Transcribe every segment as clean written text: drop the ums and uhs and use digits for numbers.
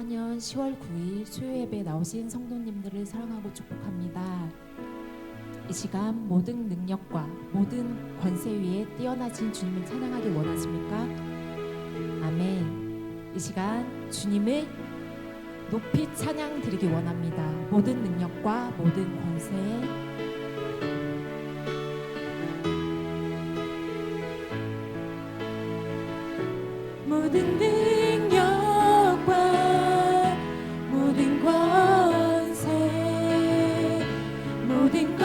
2024년 10월 9일 수요 예배 나오신 성도님들을 사랑하고 축복합니다. 이 시간 모든 능력과 모든 권세 위에 뛰어나신 주님을 찬양하기 원하십니까? 아멘. 이 시간 주님을 높이 찬양 드리기 원합니다. 모든 능력과 모든 권세, 모든 능력과 모든 권세, 모든 것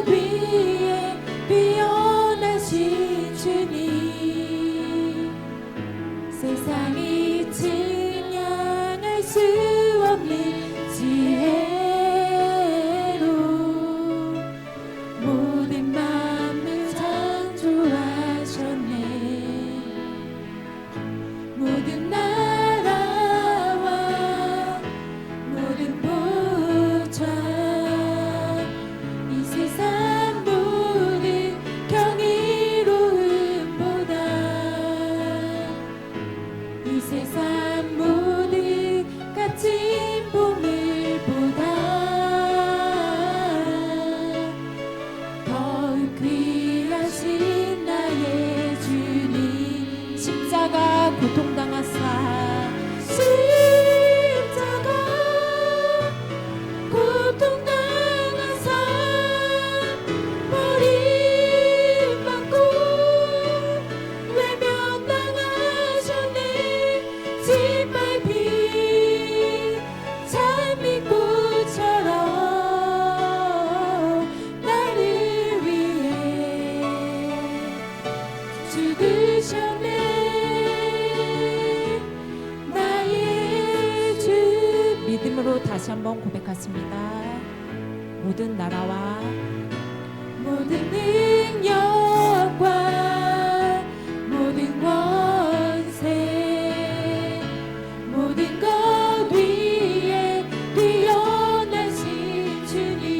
위에 뛰어나신 주님, 세상이 증량할 수 없는 지혜로 모든 만물 창조하셨네. 모든 나라와 모든 보좌, 이 세상 모든 경이로움보다, 이 세상 모든 값진 보물보다 더욱 귀하신 나의 주님, 십자가 고통당하사, 십자가 고통당하사 버림받고 외면당하셨네. 짓밟힌 찬미꽃처럼 나를 위해 죽으셨네. 믿음으로 다시 한번 고백하십니다. 모든 나라와 모든 능력과 모든 권세, 모든 것 위에 뛰어나신 주님,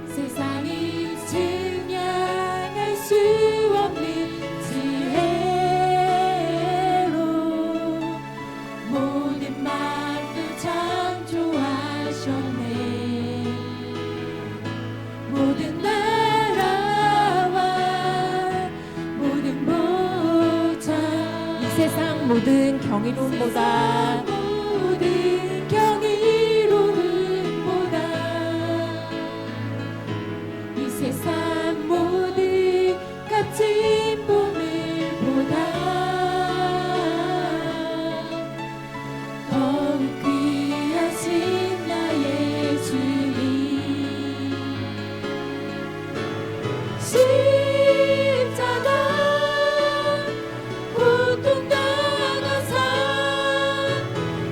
세상이 증량할 수 없는 지혜로 모든 만물 창조하셨네. 모든 나라와 모든 보좌, 이 세상 모든 경이로움보다, 모든 경이로움보다, 이 세상 모든 값진 보물보다 더욱 귀하신 나의 주님, 십자가 고통당하사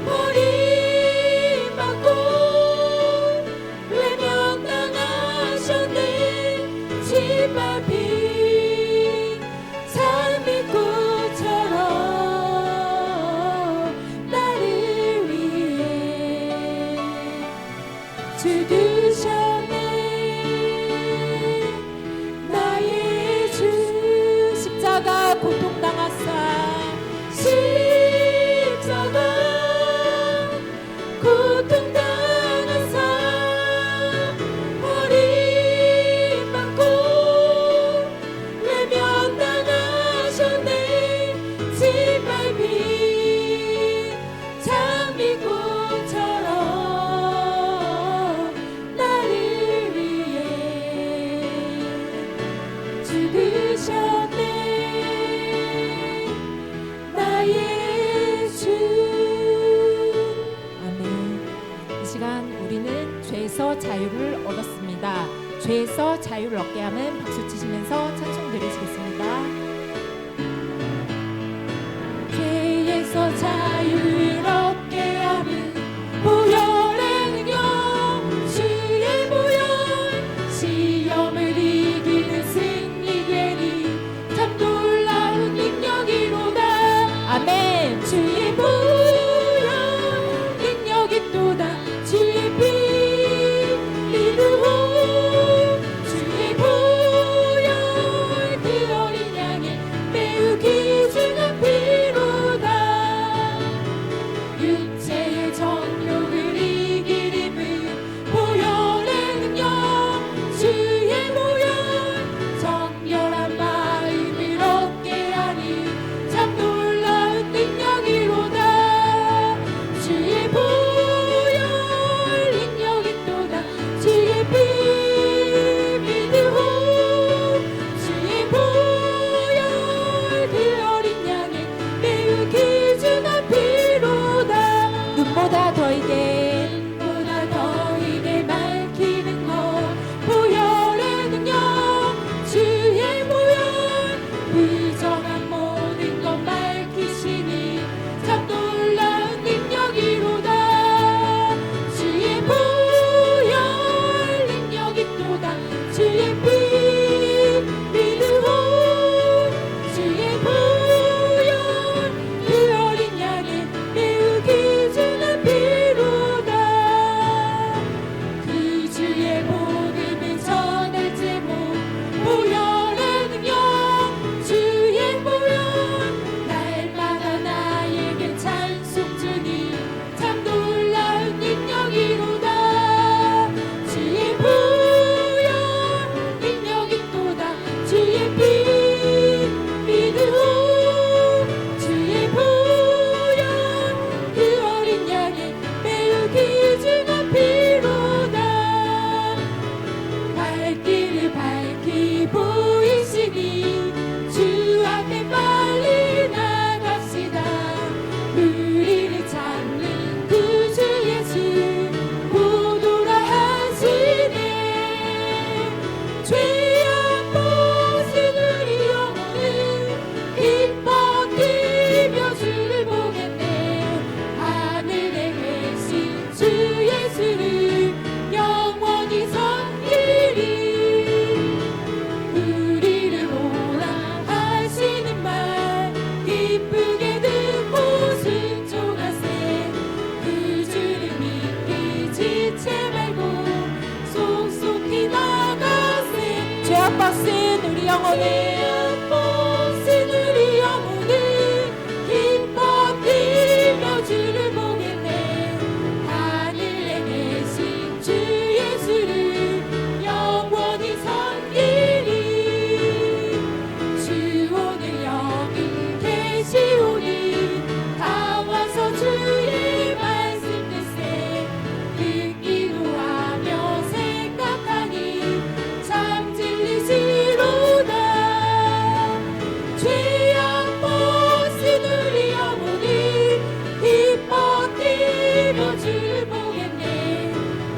버림받고 외면당하셨네. 짓밟힌 찬미꽃처럼 나를 위해 죽으셨네. 나의 주, 십자가 고통당하사, 십자가 고통당하사 버림받고 외면당하셨네. 짓밟힌 장미꽃처럼 나를 위해 죽으셨네. 나의 주. 아멘. 이 시간 우리는 죄에서 자유를 얻었습니다. 죄에서 자유를 얻게 하면 박수 치시면서 찬송 드리시겠습니다. 죄에서 자유를 얻게 하는 보혈의 능력, 주의 보혈, 시험을 이기는 승리되니 참 놀라운 능력이로다. 아멘. 주의 보혈 능력이 또다. 주의 피 믿음으로 주의 보혈 그 어린 양의 매우 귀중한 피로다. 예수를 영원히 섬기리. 우리를 오라 하시는 말 기쁘게 듣고 순종하세. 그 주를 믿기 지체 말고 속속히 나가세. 죄악 박신 우리 영혼을 주를 보겠네. 하늘에 계신 주 예수를 영원히 섬기리. 주 오늘 여기 계시오니 다 와서 주의 말씀 듣세. 듣기도 하며 생각하니 참 진리시로다. 죄악 벗은 우리 영혼이 기뻐 뛰며 주를 보겠네.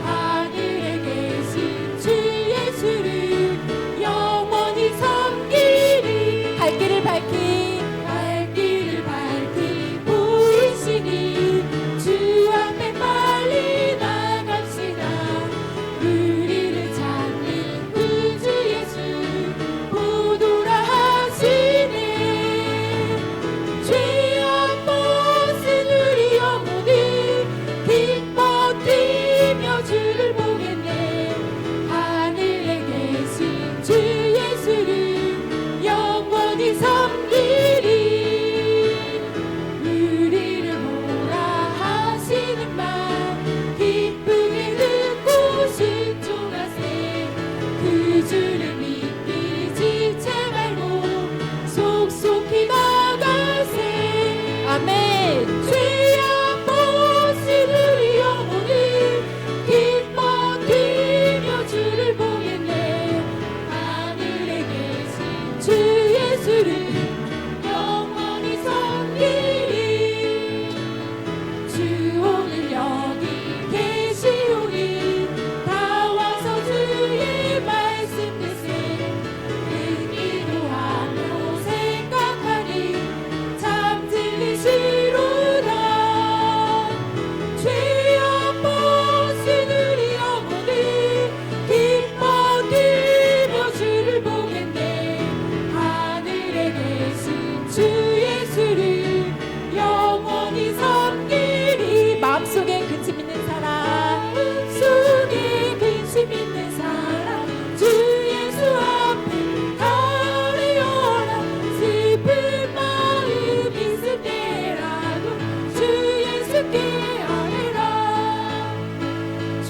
하늘에 계신 주 예수를 영원히 섬기리. 갈 길을 밝히 보이시니 주 앞에 빨리 나갑시다. 우리를 찾는 구주 예수 보도라 하시네. 죄악 벗은 우리 영혼이 기뻐 뛰며 주를 보겠네. 하늘에 계신 주 예수를 영원히 섬기리. 우리를 보라 하시는 말 기쁘게 듣고 순종하세. 그 주를 믿기 지체 말고 속속히 나가세. 아멘. 죄악 벗은 우리 영혼이 기뻐 뛰며 주를 보겠네. 하늘에 계신 주 예수를 영원히 섬기리. 주 오늘 여기 계시오니 다 와서 주의 말씀 듣세. 듣기도 하며 생각하니 참 진리시로다. 죄악 벗은 우리 영혼이 기뻐 뛰며 주를 보겠네. 하늘에 계신 주 예수를 영원히 섬기리. 마음속에 근심 있는 사람, 마음속에 근심 있는 사람 주 예수 앞에 아뢰어라. 슬픈 마음 있을 때라도 주 예수께 아뢰라.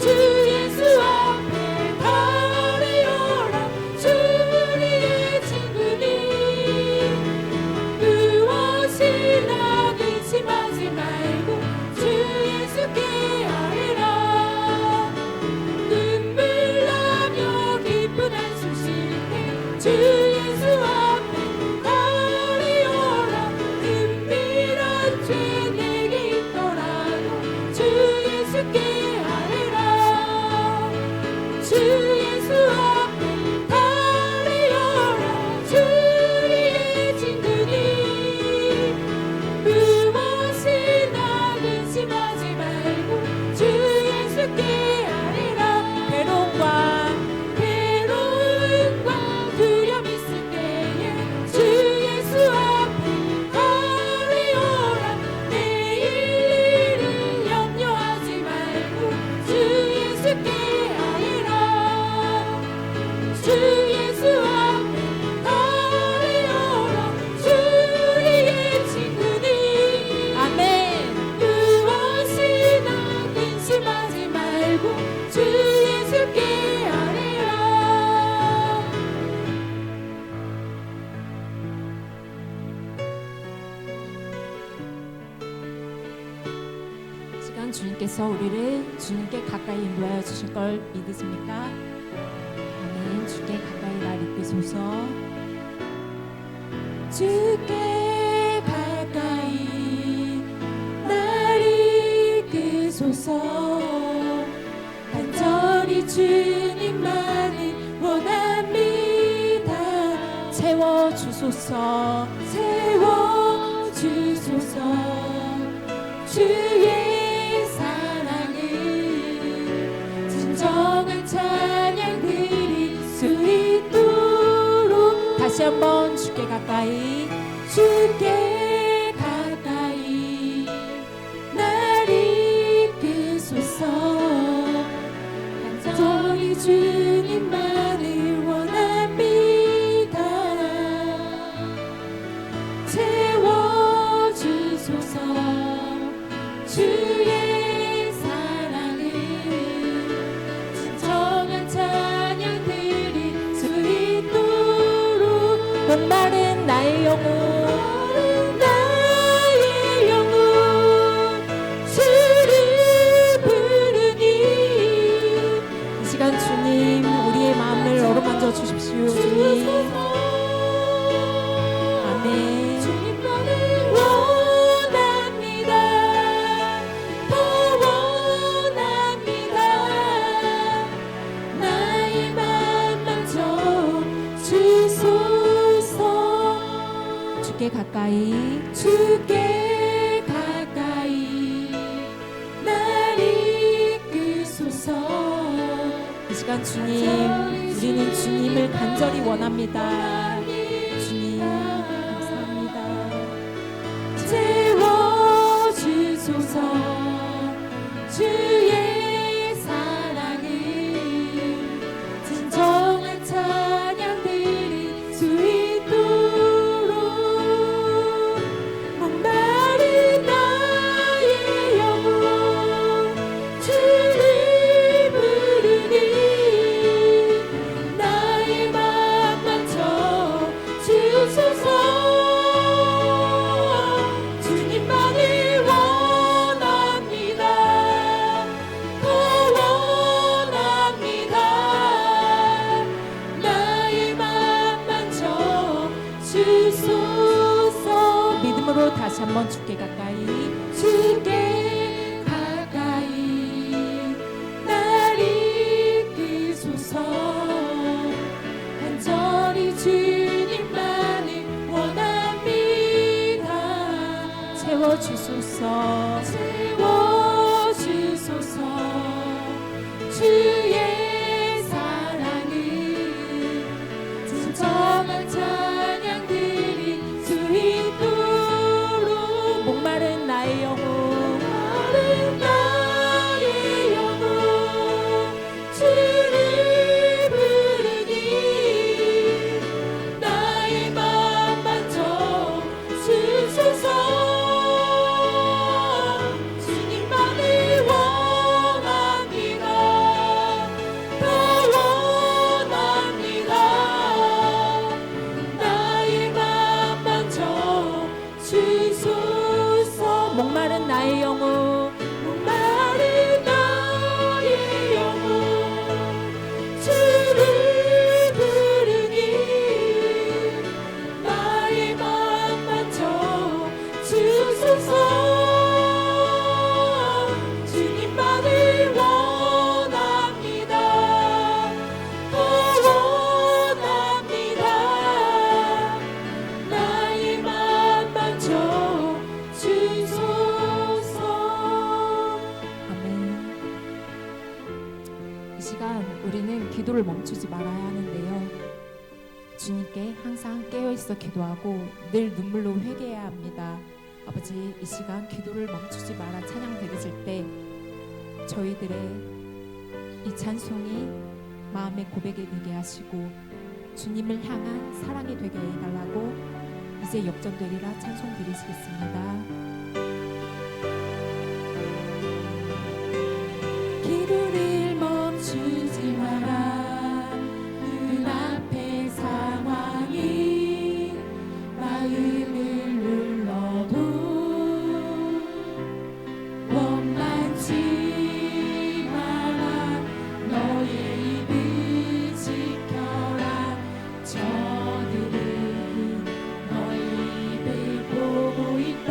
주 예수 앞에 아뢰어라. 주 우리의 친구니 무엇이나 근심하지 말고 주 예수께 아뢰라. 눈물 나며 기쁜 한숨 쉴 때 주 예수 앞에 아뢰어라. 은밀한 죄 내게 있더라도 주 예수께 아뢰라. 주 예수 앞에 아뢰어라. 주 우리의 친구니 무엇이나 근심하지 말고 주 예수께 아뢰라. 괴로움과 두려움 있을 때에 주 예수 앞에 아뢰어라. 내일 일을 염려하지 말고 주 예수께 아뢰라. 주 예수 앞에 아뢰어라. 주 우리의 친구니 아멘. 무엇이나 근심하지 말고 주 예수께 아뢰라. 시간 주님께서 우리를 주님께 가까이 인도하여 주실 걸 믿으십니까? 아멘. 주께 가까이 날 이끄소서. 주께 가까이 날 이끄소서. 간절히 주님만을 원합니다. 채워주소서. 채워주소서. 주의 사랑을 찬양 드릴 수 있도록 다시 한번 주께 가까이 주께 가까이 날 이끄소서 간절히 주님만을 원합니다. 채워주소서 주의 사랑을 진정한 찬양 드릴 수 있도록 목마른 나의 영혼 주를 부르니 이 시간 주님 우리의 마음을 어루만져 주십시오. 주님 아멘. 주님만을 원합니다. 더 원합니다. 나의 맘만 좀 주소서. 주께 가까이 주께 가까이 날 이끄소서. 이 시간 주님 우리는 주님을 간절히 원합니다. 주님 감사합니다. 채워주소서 주의 사랑을 진정한 찬양 드릴 수 있도록 목마른 나의 영혼 주를 부르니 나의 맘만 저 주소서. 주님만을 원합니다. 더 원합니다. 나의 맘만 저 주소서. 믿음으로 다시 한번 주께 가까이 주께 가까이 날 이끄소서. 간절히 주님만을 원합니다. 채워주소서 채워주소서 주의 사랑을 진정한 찬양 드릴 수 있도록 목마른 나의 영혼 목마른 나의 영혼 주를 부르니 나의 맘만 좀 주소서. 주님만을 원합니다. 더 원합니다. 나의 맘만 좀 주소서. 목마른 나의 영혼 목마른 나의 영혼 주를 부르니 나의 맘만 좀 주소서. 주님만을 원합니다. 더 원합니다. 나의 맘만 좀 주소서. 아멘. 이 시간 우리는 기도를 멈추지 말아야 하는데요. 주님께 항상 깨어있어 기도하고 늘 눈물로 회개해야 합니다. 아버지 이 시간 기도를 멈추지 마라 찬양 드리실 때 저희들의 이 찬송이 마음의 고백이 되게 하시고 주님을 향한 사랑이 되게 해달라고 이제 역전되리라 찬송 드리시겠습니다. 기도를 멈추지 마라. 눈앞의 상황이 마음을 눌러도 원망치 마라. 너의 입을 지켜라. 저들은 너의 입을 보고 있다.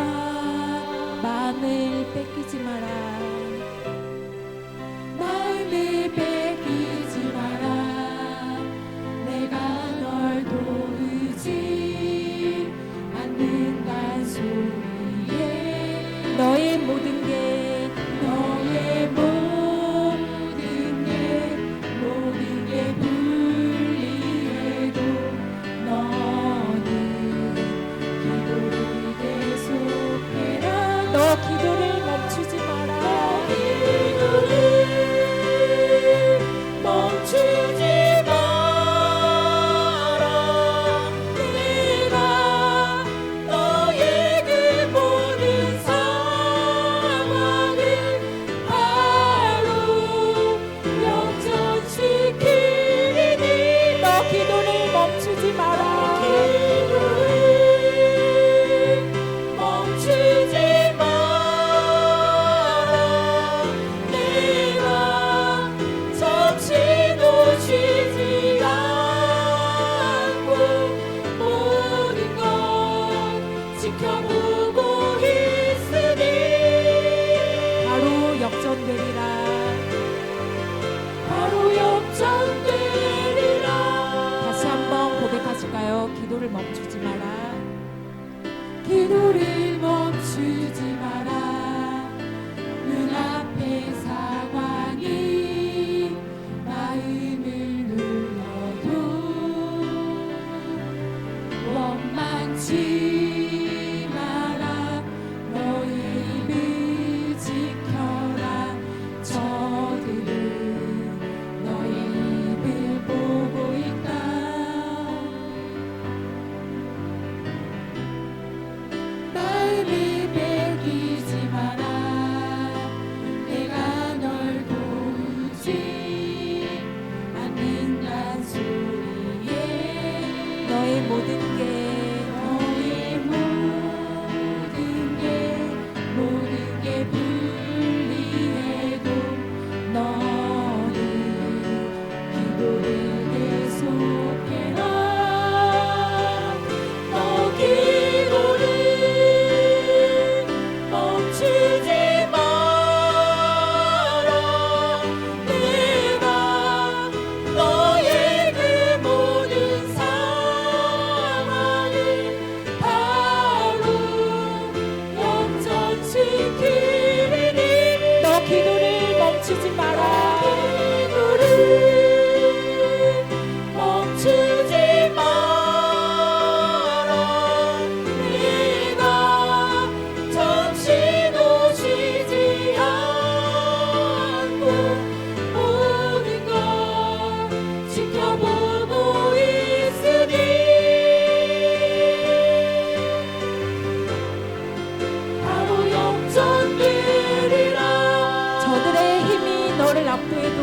찬양을 압도해도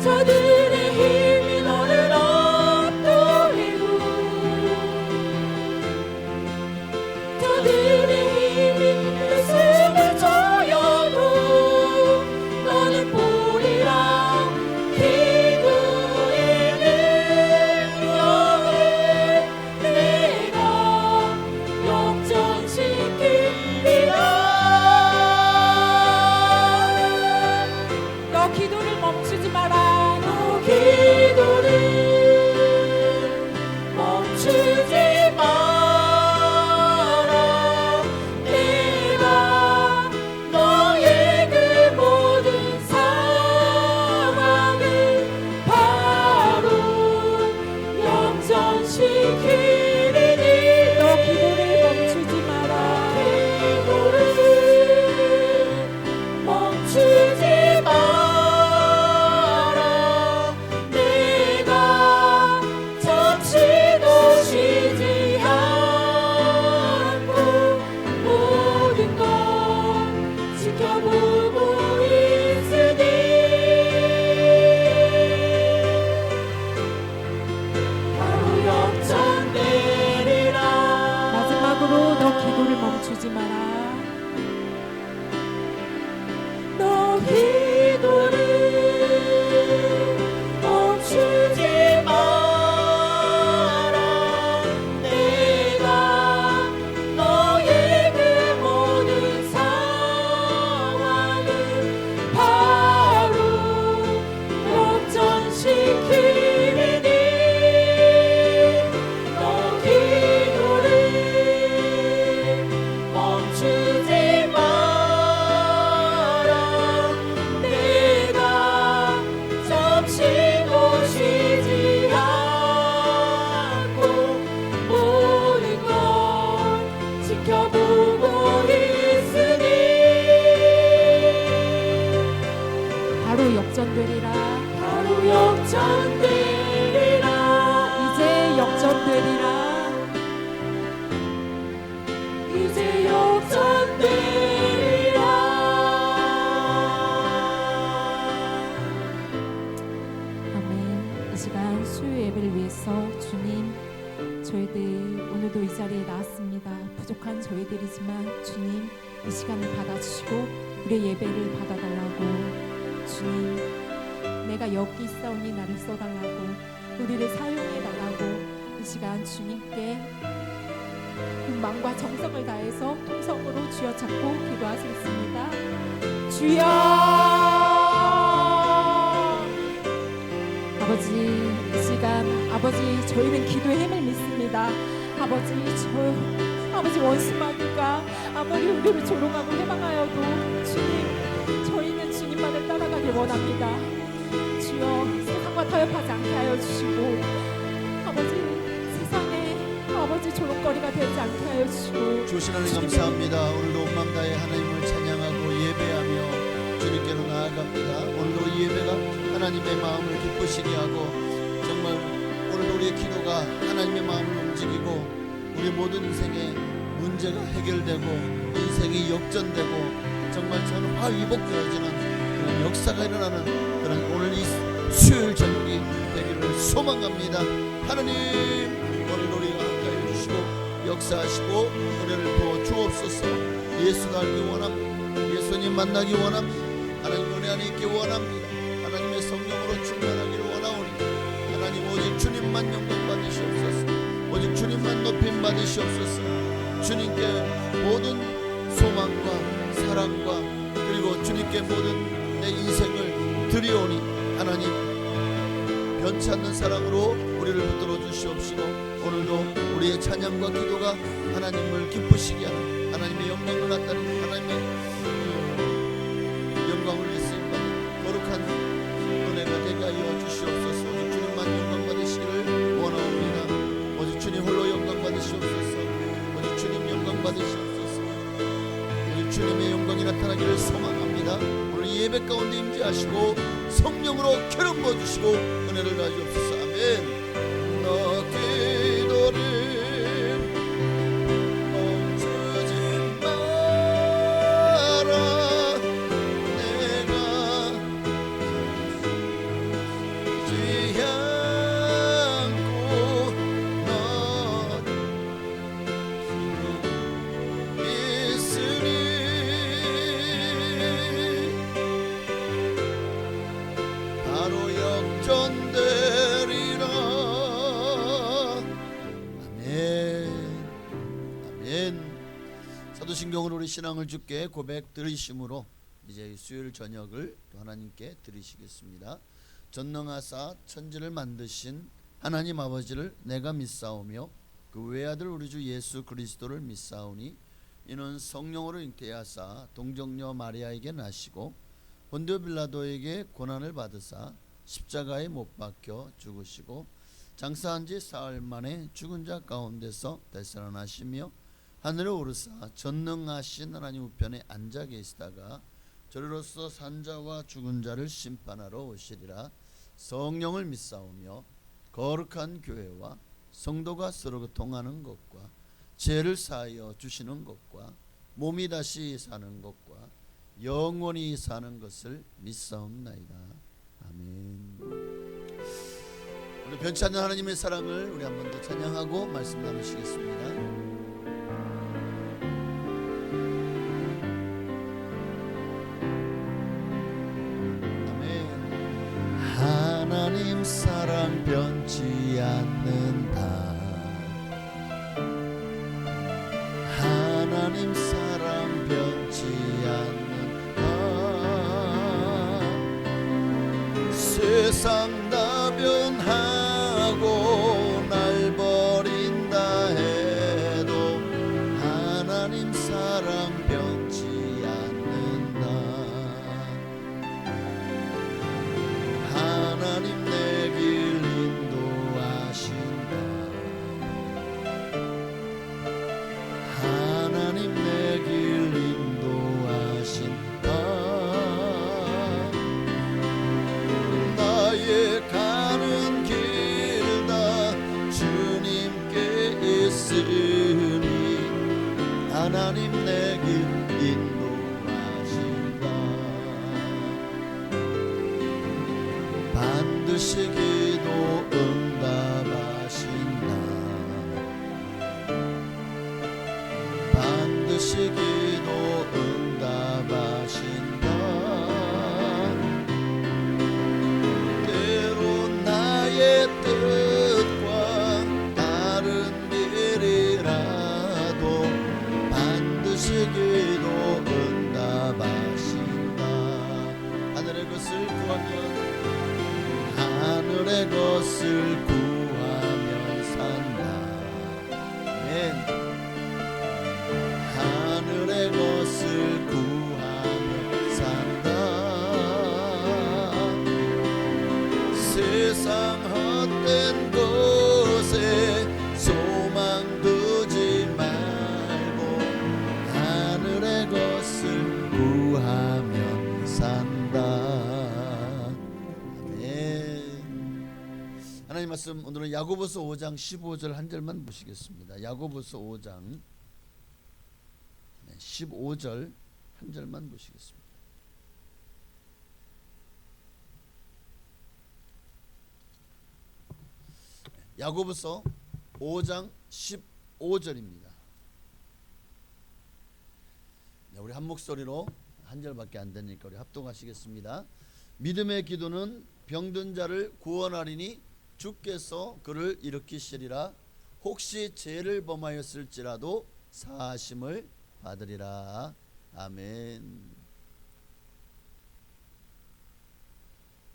저들의 힘이 너를 압도해도 저들의 힘이 웃음을 조여도 너는 보리라 기도의 능력을 내가 역전시키리라. 너 기도를 멈추지 마라. 너 기도를 멈추지 마라. 내가 너의 그 모든 상황을 바로 역전시키리니. 너 기도를 멈추지 마라. 기도를 멈추지 마라. 내가 잠시도 쉬지 않고 모든 걸 지켜보고 있으니 바로 역전되리라. 마지막으로 너 기도를 멈추지 마라. 너 기도를 멈추지 마라. 내가 너의 그 모든 상황을 바로 역전시키리니. 너 기도를 멈추지 마라. 내가 잠시도 쉬지 않고 모든 걸 지켜보고 있으니 바로 역전되리라. 바로 역전되리라. 이제 역전되리라. 이제 역전되리라. 아멘. 이 시간 수요 예배를 위해서 주님, 저희들 오늘도 이 자리에 나왔습니다. 부족한 저희들이지만 주님, 이 시간을 받아주시고 우리의 예배를 받아달라고. 주님, 내가 여기 있사오니 나를 써달라고, 우리를 사용해달라고 이 시간 주님께 마음과 정성을 다해서 통성으로 주여 찾고 기도하시겠습니다. 주여! 아버지, 이 시간 아버지, 저희는 기도의 힘을 믿습니다. 아버지 원수마귀가 아무리 우리를 조롱하고 해방하여도 주님, 저희는 주님만을 따라가길 원합니다. 주여, 세상과 타협하지 않게 하여 주시고 아버지, 세상에 아버지 조롱거리가 되지 않게 하여 주시고. 주신 하나님 감사합니다. 오늘도 온 마음 다해 하나님을 찬양하고 예배하며 주님께로 나아갑니다. 오늘도 이 예배가 하나님의 마음을 기쁘시게 하고 정말 오늘도 우리의 기도가 하나님의 마음을 움직이고 우리 모든 인생의 문제가 해결되고 인생이 역전되고 정말 저는 화위복되어지는 그런 역사가 일어나는 그런 오늘 이 수요일 저녁이 되기를 소망합니다. 하나님, 오늘 우리가 함께 해주시고 역사하시고 은혜를 부어 주옵소서. 예수를 알기 원합니다. 예수님 만나기 원합니다. 하나님 은혜 안에 있기 원합니다. 하나님의 성령으로 충만하기를 원하오니 하나님 오직 주님만 영광 받으시옵소서. 오직 주님만 높임 받으시옵소서. 주님께 모든 소망과 사랑과 그리고 주님께 모든 내 인생을 드리오니 하나님 변치 않는 사랑으로 우리를 붙들어 주시옵시고 오늘도 우리의 찬양과 기도가 하나님을 기쁘시게 하는 하나님의 영광을 나타내는 하나님의 영광을 위해 쓰임받는 거룩한 은혜가 되게 하여 주시옵소서. 오직 주님만 영광 받으시기를 원하옵니다. 오직 주님 홀로 영광 받으시옵소서. 오직 주님 영광 받으시옵소서. 오직 주님의 영광이 나타나기를 소망합니다. 오늘 예배 가운데 임재하시고 성령으로 기름 부어주시고 은혜를 가지옵소서. 아멘. 너 기도를 멈추지 마라. 우리 신앙을 주께 고백 드리심으로 이제 수요일 저녁을 또 하나님께 드리시겠습니다. 전능하사 천지를 만드신 하나님 아버지를 내가 믿사오며 그 외아들 우리 주 예수 그리스도를 믿사오니 이는 성령으로 잉태하사 동정녀 마리아에게 나시고 본디오 빌라도에게 고난을 받으사 십자가에 못 박혀 죽으시고 장사한 지 사흘 만에 죽은 자 가운데서 되살아나시며 하늘에 오르사 전능하신 하나님 우편에 앉아 계시다가 저리로서 산자와 죽은 자를 심판하러 오시리라. 성령을 믿사오며 거룩한 교회와 성도가 서로 교통하는 것과 죄를 사하여 주시는 것과 몸이 다시 사는 것과 영원히 사는 것을 믿사옵나이다. 아멘. 오늘 변치 않는 하나님의 사랑을 우리 한 번 더 찬양하고 말씀 나누시겠습니다. 하나님 사랑 변치 않는다. 하나님 사랑 변치 않는다. 세상 다 변하고 날 버린다 해도 하나님 사랑 변치 않는다. 하나님 내 길 인도하신다. 하나님 내 길 인도하신다. 나의 가는 길 다 주님께 있으니 하나님 내 길 인도하신다. 반드시 기도 응답하신다. 반드시 기도 응답하신다. 때로 나의 뜻과 다른 길이라도 반드시 기도 응답하신다. 하늘의 것을 구하면 하늘의 것을 구하면 산다. 아멘. 하늘의 것을 구하면 산다. 세상 헛된 곳에 소망 두지 말고 하늘의 것을 구하면 산다. 하나님 말씀 오늘은 야고보서 5장 15절 한 절만 보시겠습니다. 야고보서 5장 15절 한 절만 보시겠습니다. 야고보서 5장 15절입니다. 우리 한 목소리로 한 절밖에 안 되니까 우리 합동하시겠습니다. 믿음의 기도는 병든 자를 구원하리니 주께서 그를 일으키시리라. 혹시 죄를 범하였을지라도 사하심을 받으리라. 아멘.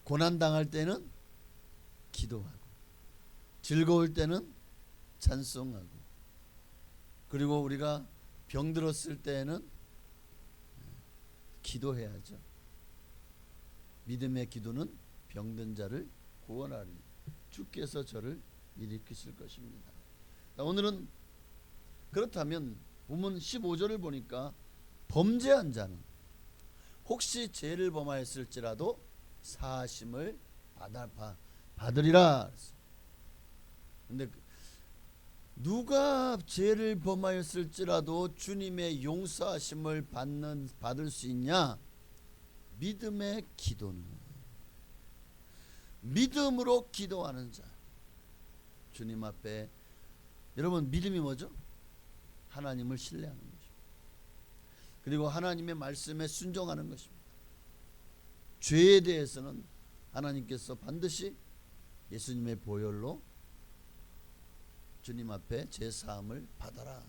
고난 당할 때는 기도하고 즐거울 때는 찬송하고 그리고 우리가 병들었을 때는 기도해야죠. 믿음의 기도는 병든 자를 구원하리니 주께서 저를 일으키실 것입니다. 오늘은 그렇다면 본문 15절을 보니까 범죄한 자는 혹시 죄를 범하였을지라도 사하심을 받으리라. 근데 누가 죄를 범하였을지라도 주님의 용서하심을 받을 수 있냐? 믿음의 기도는 믿음으로 기도하는 자. 주님 앞에 여러분 믿음이 뭐죠? 하나님을 신뢰하는 것입니다. 그리고 하나님의 말씀에 순종하는 것입니다. 죄에 대해서는 하나님께서 반드시 예수님의 보혈로 주님 앞에 제 사함을 받아라.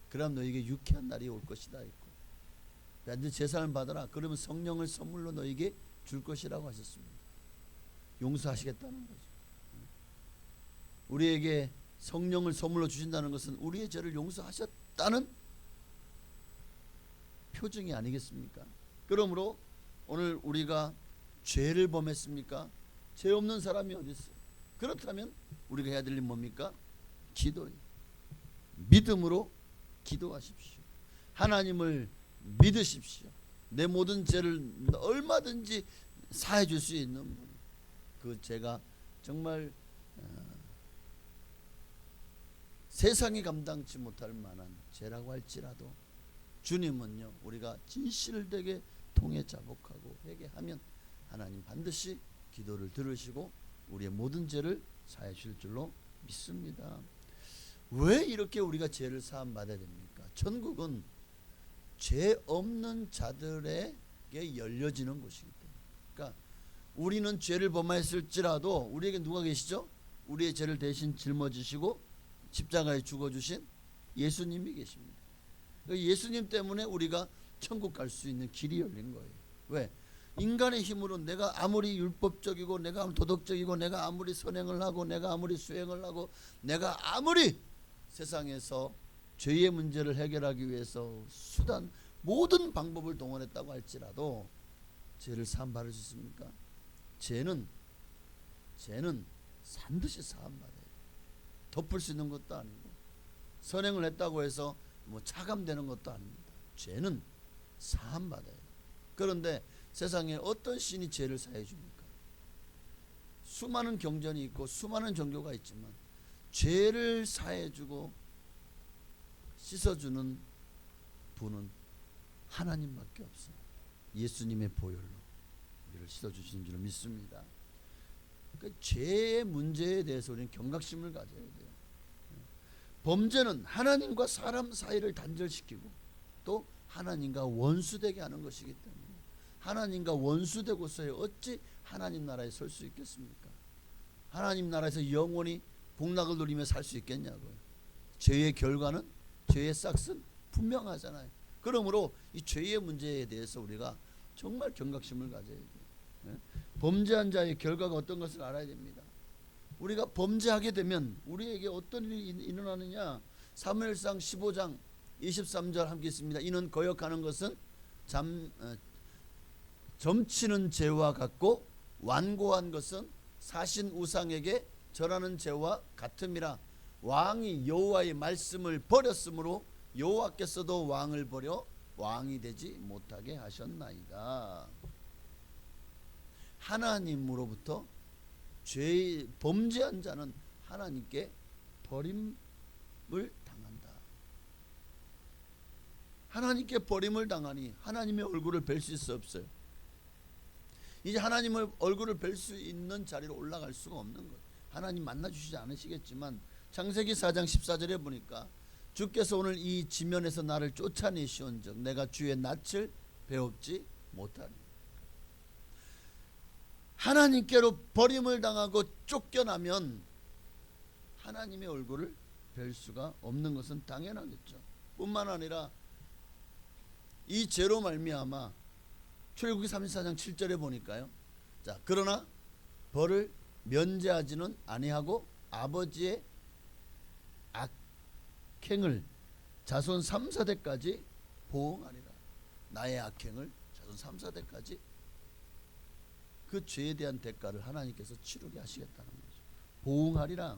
그럼 너에게 유쾌한 날이 올 것이다 했고, 완전 제사를 받아라. 그러면 성령을 선물로 너에게 줄 것이라고 하셨습니다. 용서하시겠다는 거죠. 우리에게 성령을 선물로 주신다는 것은 우리의 죄를 용서하셨다는 표징이 아니겠습니까? 그러므로 오늘 우리가 죄를 범했습니까? 죄 없는 사람이 어디 있어요? 그렇다면 우리가 해야 될 일은 뭡니까? 기도예요. 믿음으로 기도하십시오. 하나님을 믿으십시오. 내 모든 죄를 얼마든지 사해 줄 수 있는 분. 그 죄가 정말 세상이 감당치 못할 만한 죄라고 할지라도 주님은요, 우리가 진실되게 통해 자복하고 회개하면 하나님 반드시 기도를 들으시고 우리의 모든 죄를 사해 주실 줄로 믿습니다. 왜 이렇게 우리가 죄를 사함 받아야 됩니까? 천국은 죄 없는 자들에게 열려지는 곳이기 때문에. 그러니까 우리는 죄를 범하였을지라도 우리에게 누가 계시죠? 우리의 죄를 대신 짊어지시고 십자가에 죽어주신 예수님이 계십니다. 예수님 때문에 우리가 천국 갈 수 있는 길이 열린 거예요. 왜? 인간의 힘으로 내가 아무리 율법적이고 내가 아무리 도덕적이고 내가 아무리 선행을 하고 내가 아무리 수행을 하고 내가 아무리 세상에서 죄의 문제를 해결하기 위해서 수단 모든 방법을 동원했다고 할지라도 죄를 사함 받을 수 있습니까? 죄는 반드시 사함 받아야 돼요. 덮을 수 있는 것도 아니고 선행을 했다고 해서 뭐 차감되는 것도 아닙니다. 죄는 사함 받아야 돼요. 그런데 세상에 어떤 신이 죄를 사해 줍니까? 수많은 경전이 있고 수많은 종교가 있지만 죄를 사해 주고 씻어주는 분은 하나님밖에 없어요. 예수님의 보혈로 우리를 씻어주시는 줄 믿습니다. 그 죄의 문제에 대해서 우리는 경각심을 가져야 돼요. 범죄는 하나님과 사람 사이를 단절시키고 또 하나님과 원수되게 하는 것이기 때문에 하나님과 원수되고서야 어찌 하나님 나라에 설 수 있겠습니까? 하나님 나라에서 영원히 복락을 누리며 살 수 있겠냐고요. 죄의 결과는, 죄의 싹은 분명하잖아요. 그러므로 이 죄의 문제에 대해서 우리가 정말 경각심을 가져야 돼요. 범죄한 자의 결과가 어떤 것을 알아야 됩니다. 우리가 범죄하게 되면 우리에게 어떤 일이 일어나느냐? 사무엘상 15장 23절 함께 있습니다. 이는 거역하는 것은 점치는 죄와 같고 완고한 것은 사신 우상에게 절하는 죄와 같음이라. 왕이 여호와의 말씀을 버렸으므로 여호와께서도 왕을 버려 왕이 되지 못하게 하셨나이다. 하나님으로부터 범죄한 자는 하나님께 버림을 당한다. 하나님께 버림을 당하니 하나님의 얼굴을 뵐 수 없어요. 이제 하나님의 얼굴을 뵐 수 있는 자리로 올라갈 수가 없는 거예요. 하나님 만나주시지 않으시겠지만 창세기 4장 14절에 보니까 주께서 오늘 이 지면에서 나를 쫓아내시온즉 내가 주의 낯을 배웁지 못하리. 하나님께로 버림을 당하고 쫓겨나면 하나님의 얼굴을 뵐 수가 없는 것은 당연하겠죠. 뿐만 아니라 이 죄로 말미암아 출애굽기 34장 7절에 보니까요. 자, 그러나 벌을 면제하지는 아니하고 아버지의 악행을 자손 3, 4대까지 보응하리라. 나의 악행을 자손 3, 4대까지 그 죄에 대한 대가를 하나님께서 치르게 하시겠다는 거죠. 보응하리라.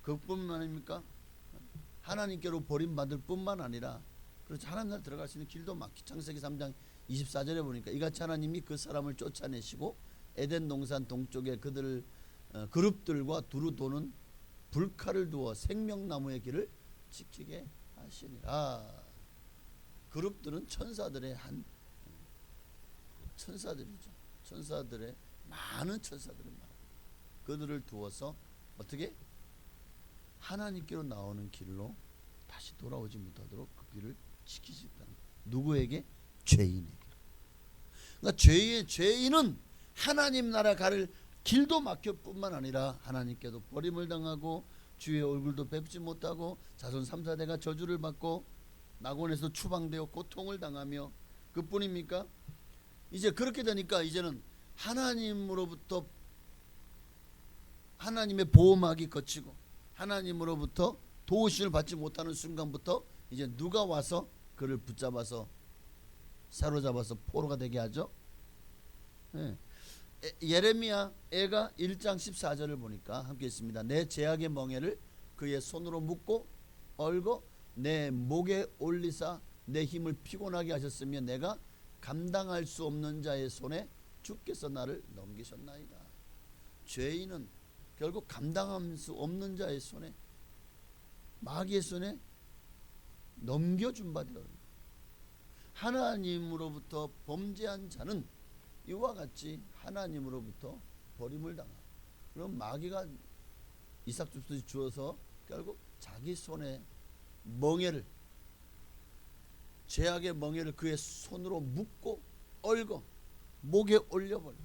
그뿐만 아닙니까? 하나님께로 버림받을 뿐만 아니라 그렇지 하나님 나라 들어갈 수 있는 길도 막히. 창세기 3장 24절에 보니까 이같이 하나님이 그 사람을 쫓아내시고 에덴 동산 동쪽에 그들을 그룹들과 두루 도는 불칼을 두어 생명나무의 길을 지키게 하시니라. 그룹들은 천사들의 천사들이죠. 천사들의 많은 천사들을 말합니다. 그들을 두어서 어떻게 하나님께로 나오는 길로 다시 돌아오지 못하도록 그 길을 지키시겠다는. 누구에게? 죄인에게. 그러니까 죄인은 하나님 나라 갈 길도 막혀 뿐만 아니라 하나님께도 버림을 당하고 주의 얼굴도 뵙지 못하고 자손 3, 4대가 저주를 받고 낙원에서 추방되어 고통을 당하며 그뿐입니까? 이제 그렇게 되니까 이제는 하나님으로부터 하나님의 보호막이 거치고 하나님으로부터 도우심을 받지 못하는 순간부터 이제 누가 와서 그를 붙잡아서 사로잡아서 포로가 되게 하죠. 예레미야 애가 1장 14절을 보니까 함께 있습니다. 내 제약의 멍에를 그의 손으로 묶고 얼고 내 목에 올리사 내 힘을 피곤하게 하셨으며 내가 감당할 수 없는 자의 손에 주께서 나를 넘기셨나이다. 죄인은 결국 감당할 수 없는 자의 손에 마귀의 손에 넘겨준 바 되어 하나님으로부터 범죄한 자는 이와 같이 하나님으로부터 버림을 당하고 그럼 마귀가 이삭 줍듯이 주어서 결국 자기 손에 멍에를 죄악의 멍에를 그의 손으로 묶고 얼고 목에 올려버려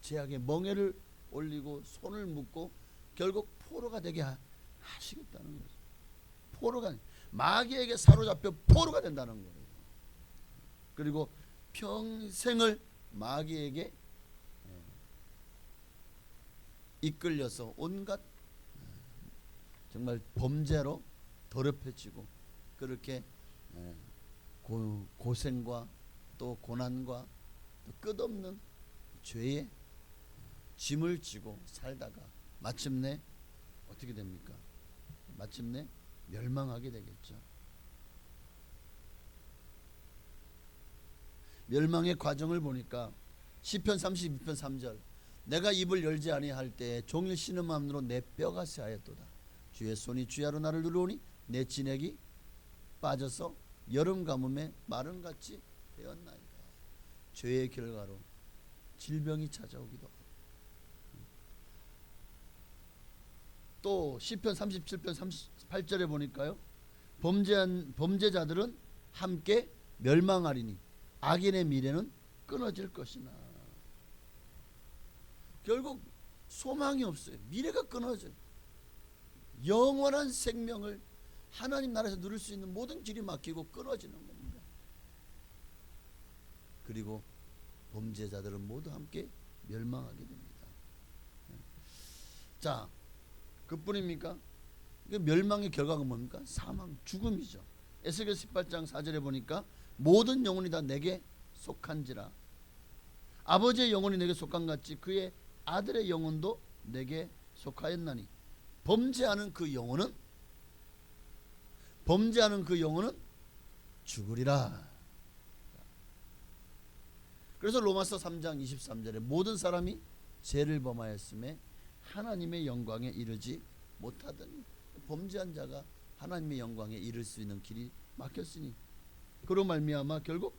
죄악의 멍에를 올리고 손을 묶고 결국 포로가 되게 하시겠다는 거죠. 포로가 마귀에게 사로잡혀 포로가 된다는 거예요. 그리고 평생을 마귀에게 이끌려서 온갖 정말 범죄로 더럽혀지고 그렇게 고생과 또 고난과 또 끝없는 죄의 짐을 지고 살다가 마침내 어떻게 됩니까? 마침내 멸망하게 되겠죠. 멸망의 과정을 보니까 시편 32편 3절 내가 입을 열지 아니할 때에 종일 신음함으로 내 뼈가 쇠하였도다. 주의 손이 주야로 나를 누르오니 내 진액이 빠져서 여름 가뭄에 마른같이 되었나이다. 죄의 결과로 질병이 찾아오기도 하고 또 시편 37편 38절에 보니까요 범죄자들은 함께 멸망하리니 악인의 미래는 끊어질 것이나 결국 소망이 없어요. 미래가 끊어져요. 영원한 생명을 하나님 나라에서 누릴 수 있는 모든 길이 막히고 끊어지는 겁니다. 그리고 범죄자들은 모두 함께 멸망하게 됩니다. 자, 그뿐입니까? 멸망의 결과가 뭡니까? 사망, 죽음이죠. 에스겔 18장 4절에 보니까 모든 영혼이 다 내게 속한지라 아버지의 영혼이 내게 속한 같이 그의 아들의 영혼도 내게 속하였나니 범죄하는 그 영혼은 죽으리라. 그래서 로마서 3장 23절에 모든 사람이 죄를 범하였음에 하나님의 영광에 이르지 못하더니 범죄한 자가 하나님의 영광에 이를 수 있는 길이 막혔으니 그로 말미암아 결국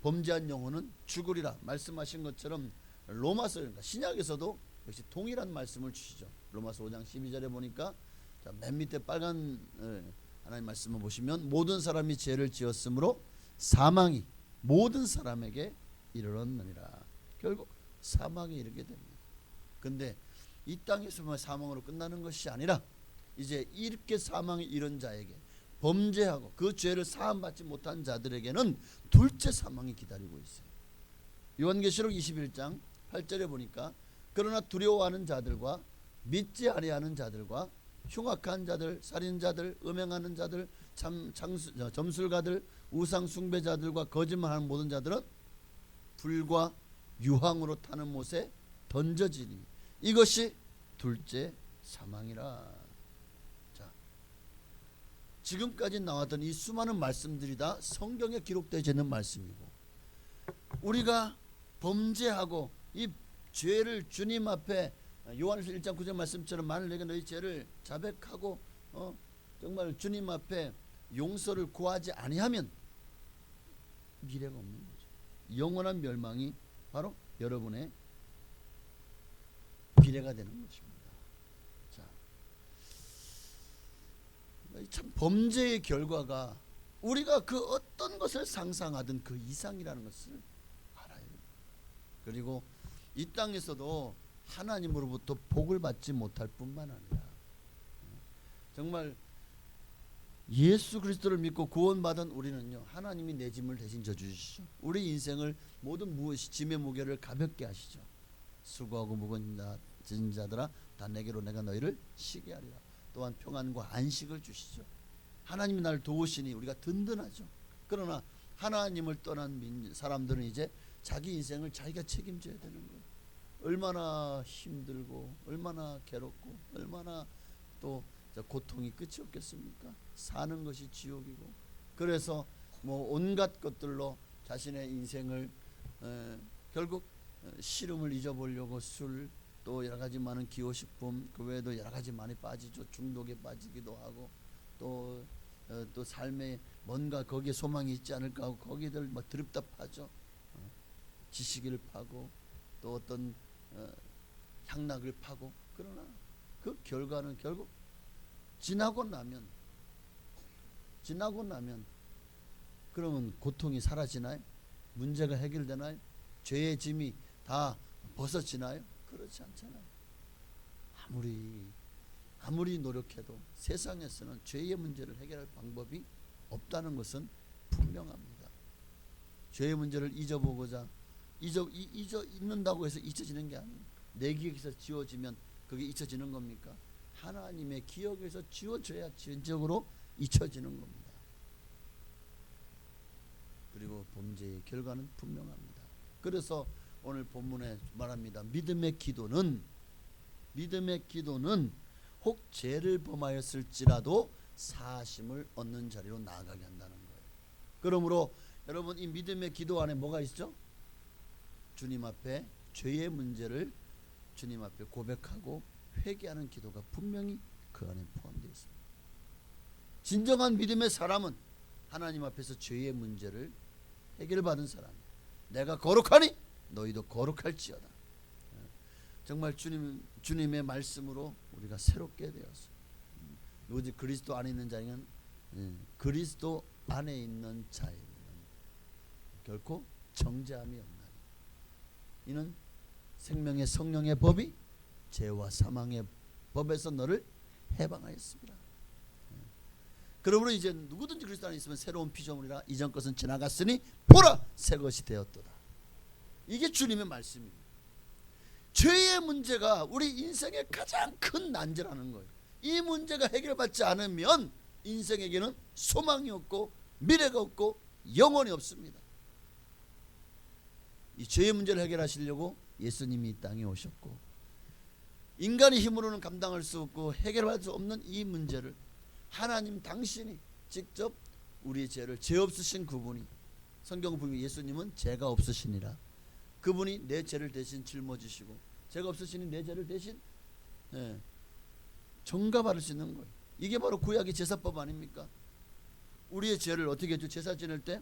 범죄한 영혼은 죽으리라 말씀하신 것처럼 로마서 그러니까 신약에서도 역시 동일한 말씀을 주시죠. 로마서 5장 12절에 보니까 자, 맨 밑에 빨간 하나님 말씀을 보시면 모든 사람이 죄를 지었으므로 사망이 모든 사람에게 이르렀느니라. 결국 사망에 이르게 됩니다. 근데 이 땅에서만 사망으로 끝나는 것이 아니라 이제 이렇게 사망에 이른 자에게 범죄하고 그 죄를 사함받지 못한 자들에게는 둘째 사망이 기다리고 있어요. 요한계시록 21장 8절에 보니까 그러나 두려워하는 자들과 믿지 아니하는 자들과 흉악한 자들, 살인자들, 음행하는 자들, 점술가들, 우상 숭배자들과 거짓말하는 모든 자들은 불과 유황으로 타는 못에 던져지니 이것이 둘째 사망이라. 자, 지금까지 나왔던 이 수많은 말씀들이 다 성경에 기록되어 있는 말씀이고 우리가 범죄하고 이 죄를 주님 앞에 요한일서 1장 9절 말씀처럼 만일 내가 너희 죄를 자백하고 정말 주님 앞에 용서를 구하지 아니하면 미래가 없는 거죠. 영원한 멸망이 바로 여러분의 미래가 되는 것입니다. 자, 참 범죄의 결과가 우리가 그 어떤 것을 상상하든 그 이상이라는 것을 알아야 됩니다. 그리고 이 땅에서도 하나님으로부터 복을 받지 못할 뿐만 아니라 정말 예수 그리스도를 믿고 구원받은 우리는요, 하나님이 내 짐을 대신 져주시죠. 우리 인생을 모든 무엇이 짐의 무게를 가볍게 하시죠. 수고하고 무거운 자들아 다 내게로 내가 너희를 쉬게 하리라. 또한 평안과 안식을 주시죠. 하나님이 나를 도우시니 우리가 든든하죠. 그러나 하나님을 떠난 사람들은 이제 자기 인생을 자기가 책임져야 되는 거예요. 얼마나 힘들고 얼마나 괴롭고 얼마나 또 고통이 끝이 없겠습니까? 사는 것이 지옥이고. 그래서 뭐 온갖 것들로 자신의 인생을 결국 시름을 잊어보려고 술, 또 여러 가지 많은 기호식품, 그 외에도 여러 가지 많이 빠지죠. 중독에 빠지기도 하고 또 삶에 뭔가 거기에 소망이 있지 않을까 하고 거기들 뭐 드립다 파죠. 지식을 파고 또 어떤 향락을 파고. 그러나 그 결과는 결국 지나고 나면 그러면 고통이 사라지나요? 문제가 해결되나요? 죄의 짐이 다 벗어지나요? 그렇지 않잖아요. 아무리 노력해도 세상에서는 죄의 문제를 해결할 방법이 없다는 것은 분명합니다. 죄의 문제를 잊어보고자 잊는다고 해서 잊혀지는 게 아니에요. 내 기억에서 지워지면 그게 잊혀지는 겁니까? 하나님의 기억에서 지워져야 진정으로 잊혀지는 겁니다. 그리고 범죄의 결과는 분명합니다. 그래서 오늘 본문에 말합니다. 믿음의 기도는 혹 죄를 범하였을지라도 사하심을 얻는 자리로 나아가게 한다는 거예요. 그러므로 여러분, 이 믿음의 기도 안에 뭐가 있죠? 주님 앞에 죄의 문제를 주님 앞에 고백하고 회개하는 기도가 분명히 그 안에 포함되어 있습니다. 진정한 믿음의 사람은 하나님 앞에서 죄의 문제를 해결받은 사람이에요. 내가 거룩하니 너희도 거룩할지어다. 정말 주님의 말씀으로 우리가 새롭게 되었어요. 오직 그리스도 안에 있는 자에게는 그리스도 안에 있는 자에게는 결코 정죄함이 없나니 이는 생명의 성령의 법이 죄와 사망의 법에서 너를 해방하였습니다. 그러므로 이제 누구든지 그리스도 안에 있으면 새로운 피조물이라 이전 것은 지나갔으니 보라 새 것이 되었도다. 이게 주님의 말씀입니다. 죄의 문제가 우리 인생의 가장 큰 난제라는 거예요. 이 문제가 해결받지 않으면 인생에게는 소망이 없고 미래가 없고 영원이 없습니다. 이 죄의 문제를 해결하시려고 예수님이 이 땅에 오셨고, 인간의 힘으로는 감당할 수 없고 해결할 수 없는 이 문제를 하나님 당신이 직접 우리의 죄를, 죄 없으신 그분이, 성경 보면 예수님은 죄가 없으시니라, 그분이 내 죄를 대신 짊어지시고 죄가 없으시니 내 죄를 대신 정가받을 수 있는 거예요. 이게 바로 구약의 제사법 아닙니까? 우리의 죄를 어떻게 했죠? 제사 지낼 때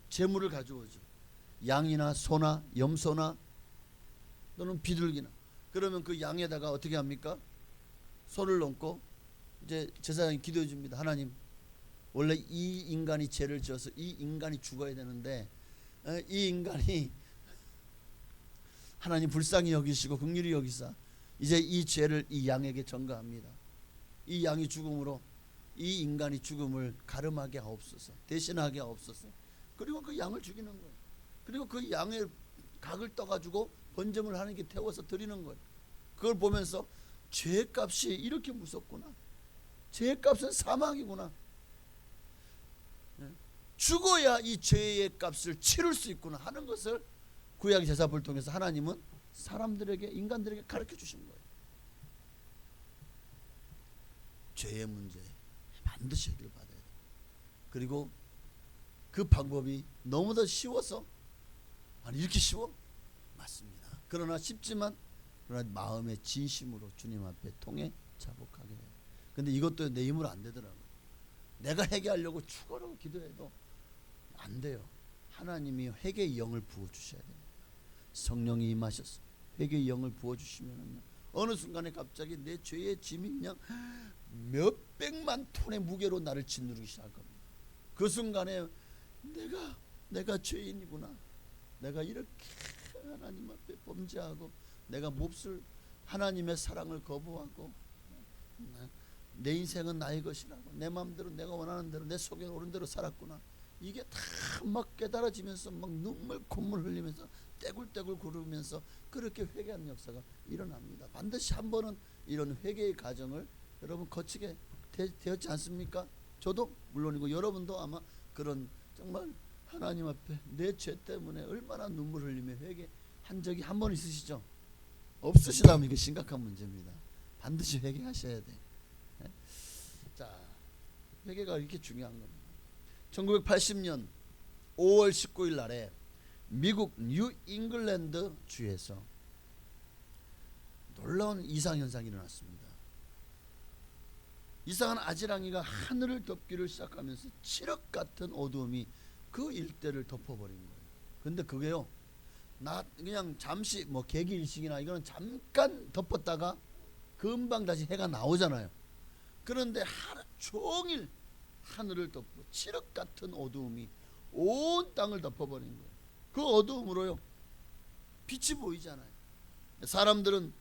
제물을 가져오죠. 양이나 소나 염소나 또는 비둘기나. 그러면 그 양에다가 어떻게 합니까? 손을 얹고 이제 제사장이 기도해 줍니다. 하나님, 원래 이 인간이 죄를 지어서 이 인간이 죽어야 되는데 이 인간이 하나님 불쌍히 여기시고 긍휼히 여기사 이제 이 죄를 이 양에게 전가합니다. 이 양이 죽음으로 이 인간이 죽음을 가름하게 하옵소서, 대신하게 하옵소서. 그리고 그 양을 죽이는 거예요. 그리고 그 양의 각을 떠가지고 번제물 하는 게 태워서 드리는 거예요. 그걸 보면서 죄값이 이렇게 무섭구나, 죄값은 사망이구나, 죽어야 이 죄의 값을 치를 수 있구나 하는 것을 구약의 제사법을 통해서 하나님은 사람들에게, 인간들에게 가르쳐 주신 거예요. 죄의 문제 반드시 해결받아야 돼요. 그리고 그 방법이 너무도 쉬워서, 아니 이렇게 쉬워? 맞습니다. 그러나 쉽지만 그러나 마음의 진심으로 주님 앞에 통해 자복하게 해요. 근데 이것도 내 힘으로 안 되더라고요. 내가 회개하려고 죽어라고 기도해도 안 돼요. 하나님이 회개의 영을 부어주셔야 됩니다. 성령이 임하셔서 회개의 영을 부어주시면은요, 어느 순간에 갑자기 내 죄의 짐이 그냥 몇백만 톤의 무게로 나를 짓누르기 시작할 겁니다. 그 순간에 내가 죄인이구나, 내가 이렇게 하나님 앞에 범죄하고 내가 몹쓸 하나님의 사랑을 거부하고 내 인생은 나의 것이라고, 내 마음대로 내가 원하는 대로 내 속에 오른 대로 살았구나. 이게 다 막 깨달아지면서 막 눈물 콧물 흘리면서 떼굴떼굴 구르면서 그렇게 회개하는 역사가 일어납니다. 반드시 한 번은 이런 회개의 과정을 여러분 거치게 되었지 않습니까? 저도 물론이고 여러분도 아마 그런 정말 하나님 앞에 내 죄 때문에 얼마나 눈물 흘리며 회개한 적이 한 번 있으시죠? 없으시다면 이게 심각한 문제입니다. 반드시 회개하셔야 돼. 자, 회개가 이렇게 중요한 겁니다. 1980년 5월 19일 날에 미국 뉴 잉글랜드 주에서 놀라운 이상현상이 일어났습니다. 이상한 아지랑이가 하늘을 덮기를 시작하면서 칠흑 같은 어두움이 그 일대를 덮어버린 거예요. 근데 그게요, 그냥 잠시 뭐 개기일식이나 이거는 잠깐 덮었다가 금방 다시 해가 나오잖아요. 그런데 하루 종일 하늘을 덮고 칠흑 같은 어두움이 온 땅을 덮어버린 거예요. 그 어두움으로요, 빛이 보이잖아요. 사람들은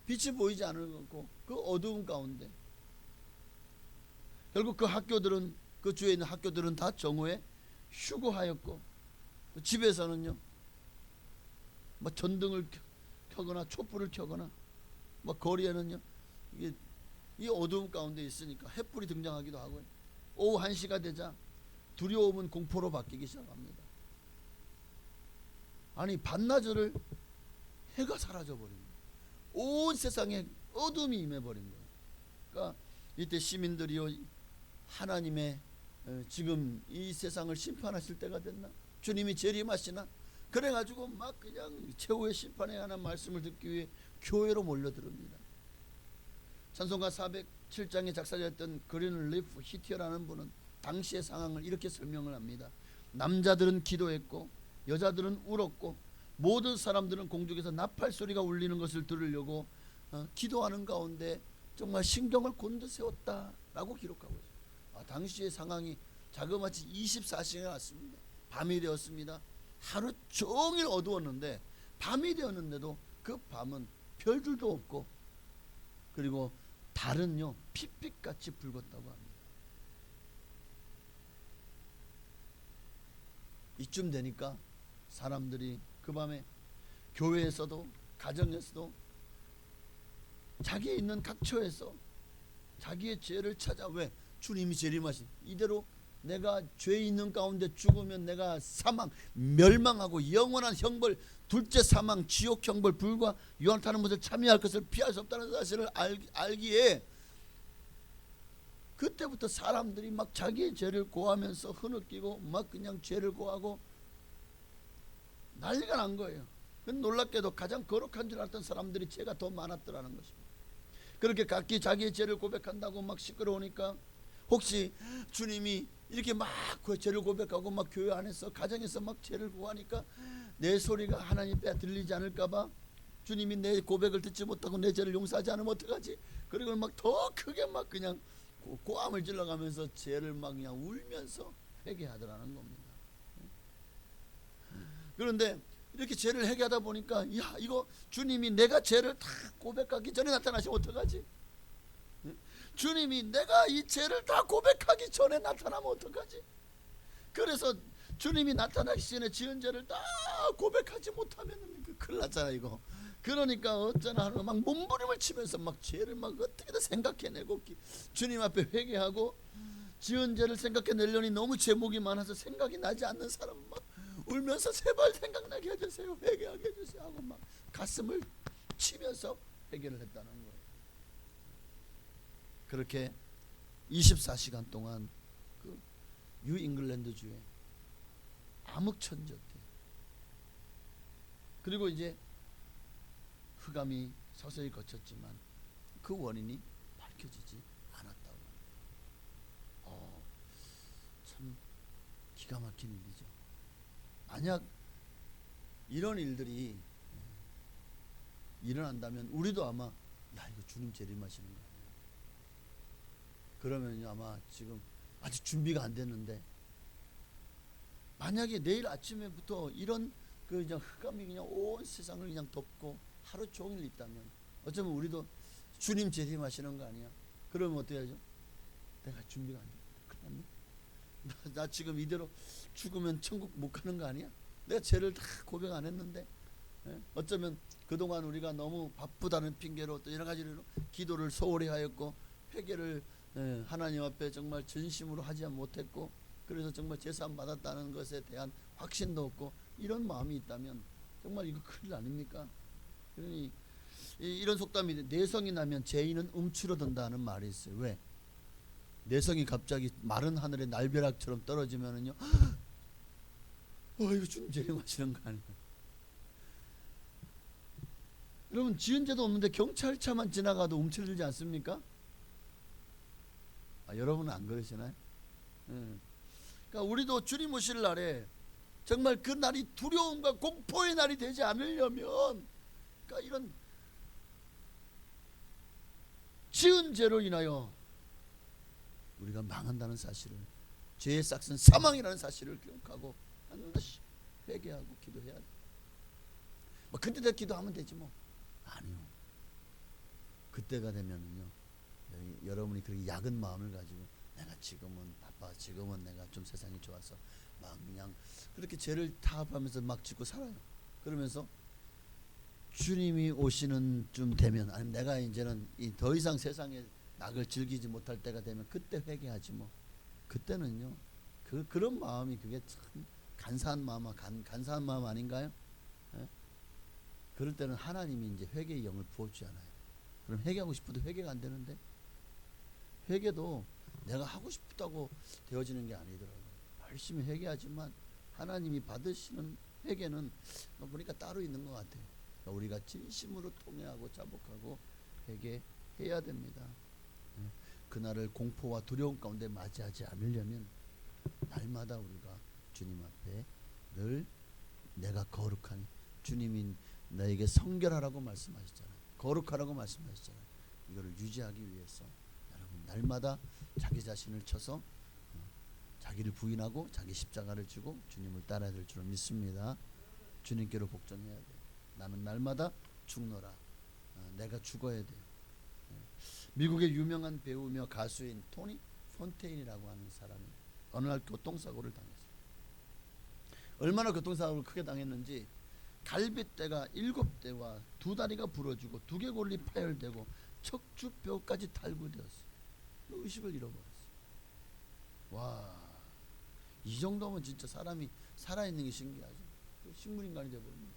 빛이 보이지 않고 그 어두움 가운데 결국 그 학교들은, 그 주에 있는 학교들은 다 정오에 휴거하였고, 집에서는요 뭐 전등을 켜거나 촛불을 켜거나, 뭐 거리에는요 이게 이 어두움 가운데 있으니까 햇불이 등장하기도 하고요. 오후 1시가 되자 두려움은 공포로 바뀌기 시작합니다. 아니 반나절을 해가 사라져버린 거예요. 온 세상에 어둠이 임해버린 거예요. 그러니까 이때 시민들이요, 하나님의 지금 이 세상을 심판하실 때가 됐나? 주님이 재림하시나? 그래가지고 막 그냥 최후의 심판에 관한 말씀을 듣기 위해 교회로 몰려들습니다. 찬송가 407장에 작사자였던 그린 리프 히티어라는 분은 당시의 상황을 이렇게 설명을 합니다. 남자들은 기도했고 여자들은 울었고 모든 사람들은 공중에서 나팔 소리가 울리는 것을 들으려고 기도하는 가운데 정말 신경을 곤두세웠다라고 기록하고 있어요. 당시의 상황이 자그마치 24시간이 왔습니다. 밤이 되었습니다. 하루 종일 어두웠는데 밤이 되었는데도 그 밤은 별들도 없고 그리고 달은요 핏빛같이 붉었다고 합니다. 이쯤 되니까 사람들이 그 밤에 교회에서도 가정에서도 자기의 있는 각처에서 자기의 죄를 찾아, 왜? 주님이 재림하신 이대로 내가 죄 있는 가운데 죽으면 내가 사망 멸망하고 영원한 형벌, 둘째 사망 지옥 형벌 불과 유황 타는 것을 참여할 것을 피할 수 없다는 사실을 알기에 그때부터 사람들이 막 자기의 죄를 고하면서 흐느끼고 막 그냥 죄를 고하고 난리가 난 거예요. 놀랍게도 가장 거룩한 줄 알았던 사람들이 죄가 더 많았더라는 것입니다. 그렇게 각기 자기의 죄를 고백한다고 막 시끄러우니까 혹시 주님이 이렇게 막 그 죄를 고백하고 막 교회 안에서 가정에서 막 죄를 고하니까 내 소리가 하나님 앞에 들리지 않을까봐 주님이 내 고백을 듣지 못하고 내 죄를 용서하지 않으면 어떡하지? 그리고 막 더 크게 막 그냥 고함을 질러가면서 죄를 막 그냥 울면서 회개하더라는 겁니다. 그런데 이렇게 죄를 회개하다 보니까 야, 이거 주님이 내가 죄를 다 고백하기 전에 나타나시면 어떡하지? 주님이 내가 이 죄를 다 고백하기 전에 나타나면 어떡하지? 그래서 주님이 나타나기 전에 지은 죄를 다 고백하지 못하면 큰일 났잖아 이거. 그러니까 어쩌나 하루 막 몸부림을 치면서 막 죄를 막 어떻게든 생각해내고 주님 앞에 회개하고 지은 죄를 생각해내려니 너무 제목이 많아서 생각이 나지 않는 사람은 막 울면서 제발 생각나게 해주세요, 회개하게 해주세요 하고 막 가슴을 치면서 회개를 했다는 거예요. 그렇게 24시간 동안 그 뉴잉글랜드주에 암흑천적대 그리고 이제 흑암이 서서히 거쳤지만 그 원인이 밝혀지지 않았다고 합니다. 참 기가 막힌 일이죠. 만약 이런 일들이 일어난다면 우리도 아마 야 이거 주님 재림하시는 거 아니야? 그러면 아마 지금 아직 준비가 안 됐는데 만약에 내일 아침에부터 이런 그 그냥 흑암이 그냥 온 세상을 그냥 덮고 하루 종일 있다면 어쩌면 우리도 주님 재림하시는 거 아니야? 그러면 어떻게 하죠? 내가 준비가 안 돼. 큰일 났네. 나 지금 이대로 죽으면 천국 못 가는 거 아니야? 내가 죄를 다 고백 안 했는데. 예? 어쩌면 그동안 우리가 너무 바쁘다는 핑계로 또 여러 가지로 기도를 소홀히 하였고 회개를 하나님 앞에 정말 진심으로 하지 못했고, 그래서 정말 제사함 받았다는 것에 대한 확신도 없고 이런 마음이 있다면 정말 이거 큰일 아닙니까? 그러니 이런 속담이 내성이 나면 죄인은 움츠러든다는 말이 있어요. 왜? 내성이 갑자기 마른 하늘의 날벼락처럼 떨어지면은요, 이거 주님 재림하시는 거 아니에요? 여러분, 지은 죄도 없는데 경찰차만 지나가도 움츠러들지 않습니까? 여러분은 안 그러시나요? 그러니까 우리도 주님 오실 날에 정말 그 날이 두려움과 공포의 날이 되지 않으려면, 그러니까 이런 지은 죄로 인하여 우리가 망한다는 사실을, 죄의 싹은 사망이라는 사실을 기억하고 반드시 회개하고 기도해야 돼. 뭐 그때 다 기도하면 되지 뭐. 아니요. 그때가 되면은요, 여러분이 그렇게 약은 마음을 가지고 내가 지금은 바빠, 지금은 내가 좀 세상이 좋아서 막 그냥 그렇게 죄를 타협하면서 막 짓고 살아요. 그러면서 주님이 오시는 좀 되면, 아니면 내가 이제는 더 이상 세상의 낙을 즐기지 못할 때가 되면 그때 회개하지 뭐. 그때는요, 그런 마음이 그게 참 간사한 마음 아닌가요? 예? 그럴 때는 하나님이 이제 회개의 영을 부어주잖아요. 그럼 회개하고 싶어도 회개가 안 되는데, 회개도 내가 하고 싶다고 되어지는 게 아니더라고요. 열심히 회개하지만 하나님이 받으시는 회개는 보니까 따로 있는 것 같아요. 그러니까 우리가 진심으로 통회하고 자복하고 회개해야 됩니다. 그날을 공포와 두려움 가운데 맞이하지 않으려면 날마다 우리가 주님 앞에 늘 내가 거룩하니, 주님이 나에게 성결하라고 말씀하셨잖아요. 거룩하라고 말씀하셨잖아요. 이거를 유지하기 위해서 여러분 날마다 자기 자신을 쳐서 자기를 부인하고 자기 십자가를 지고 주님을 따라야 될 줄을 믿습니다. 주님께로 복종해야 돼요. 나는 날마다 죽노라. 내가 죽어야 돼요. 미국의 유명한 배우며 가수인 토니 폰테인이라고 하는 사람이 어느 날 교통사고를 당했어요. 얼마나 교통사고를 크게 당했는지 갈비뼈가 7대와 2다리가 부러지고 두개골이 파열되고 척추뼈까지 탈구되었어요. 의식을 잃어버렸어요. 와, 이 정도면 진짜 사람이 살아있는 게 신기하죠. 식물인간이 되어버립니다.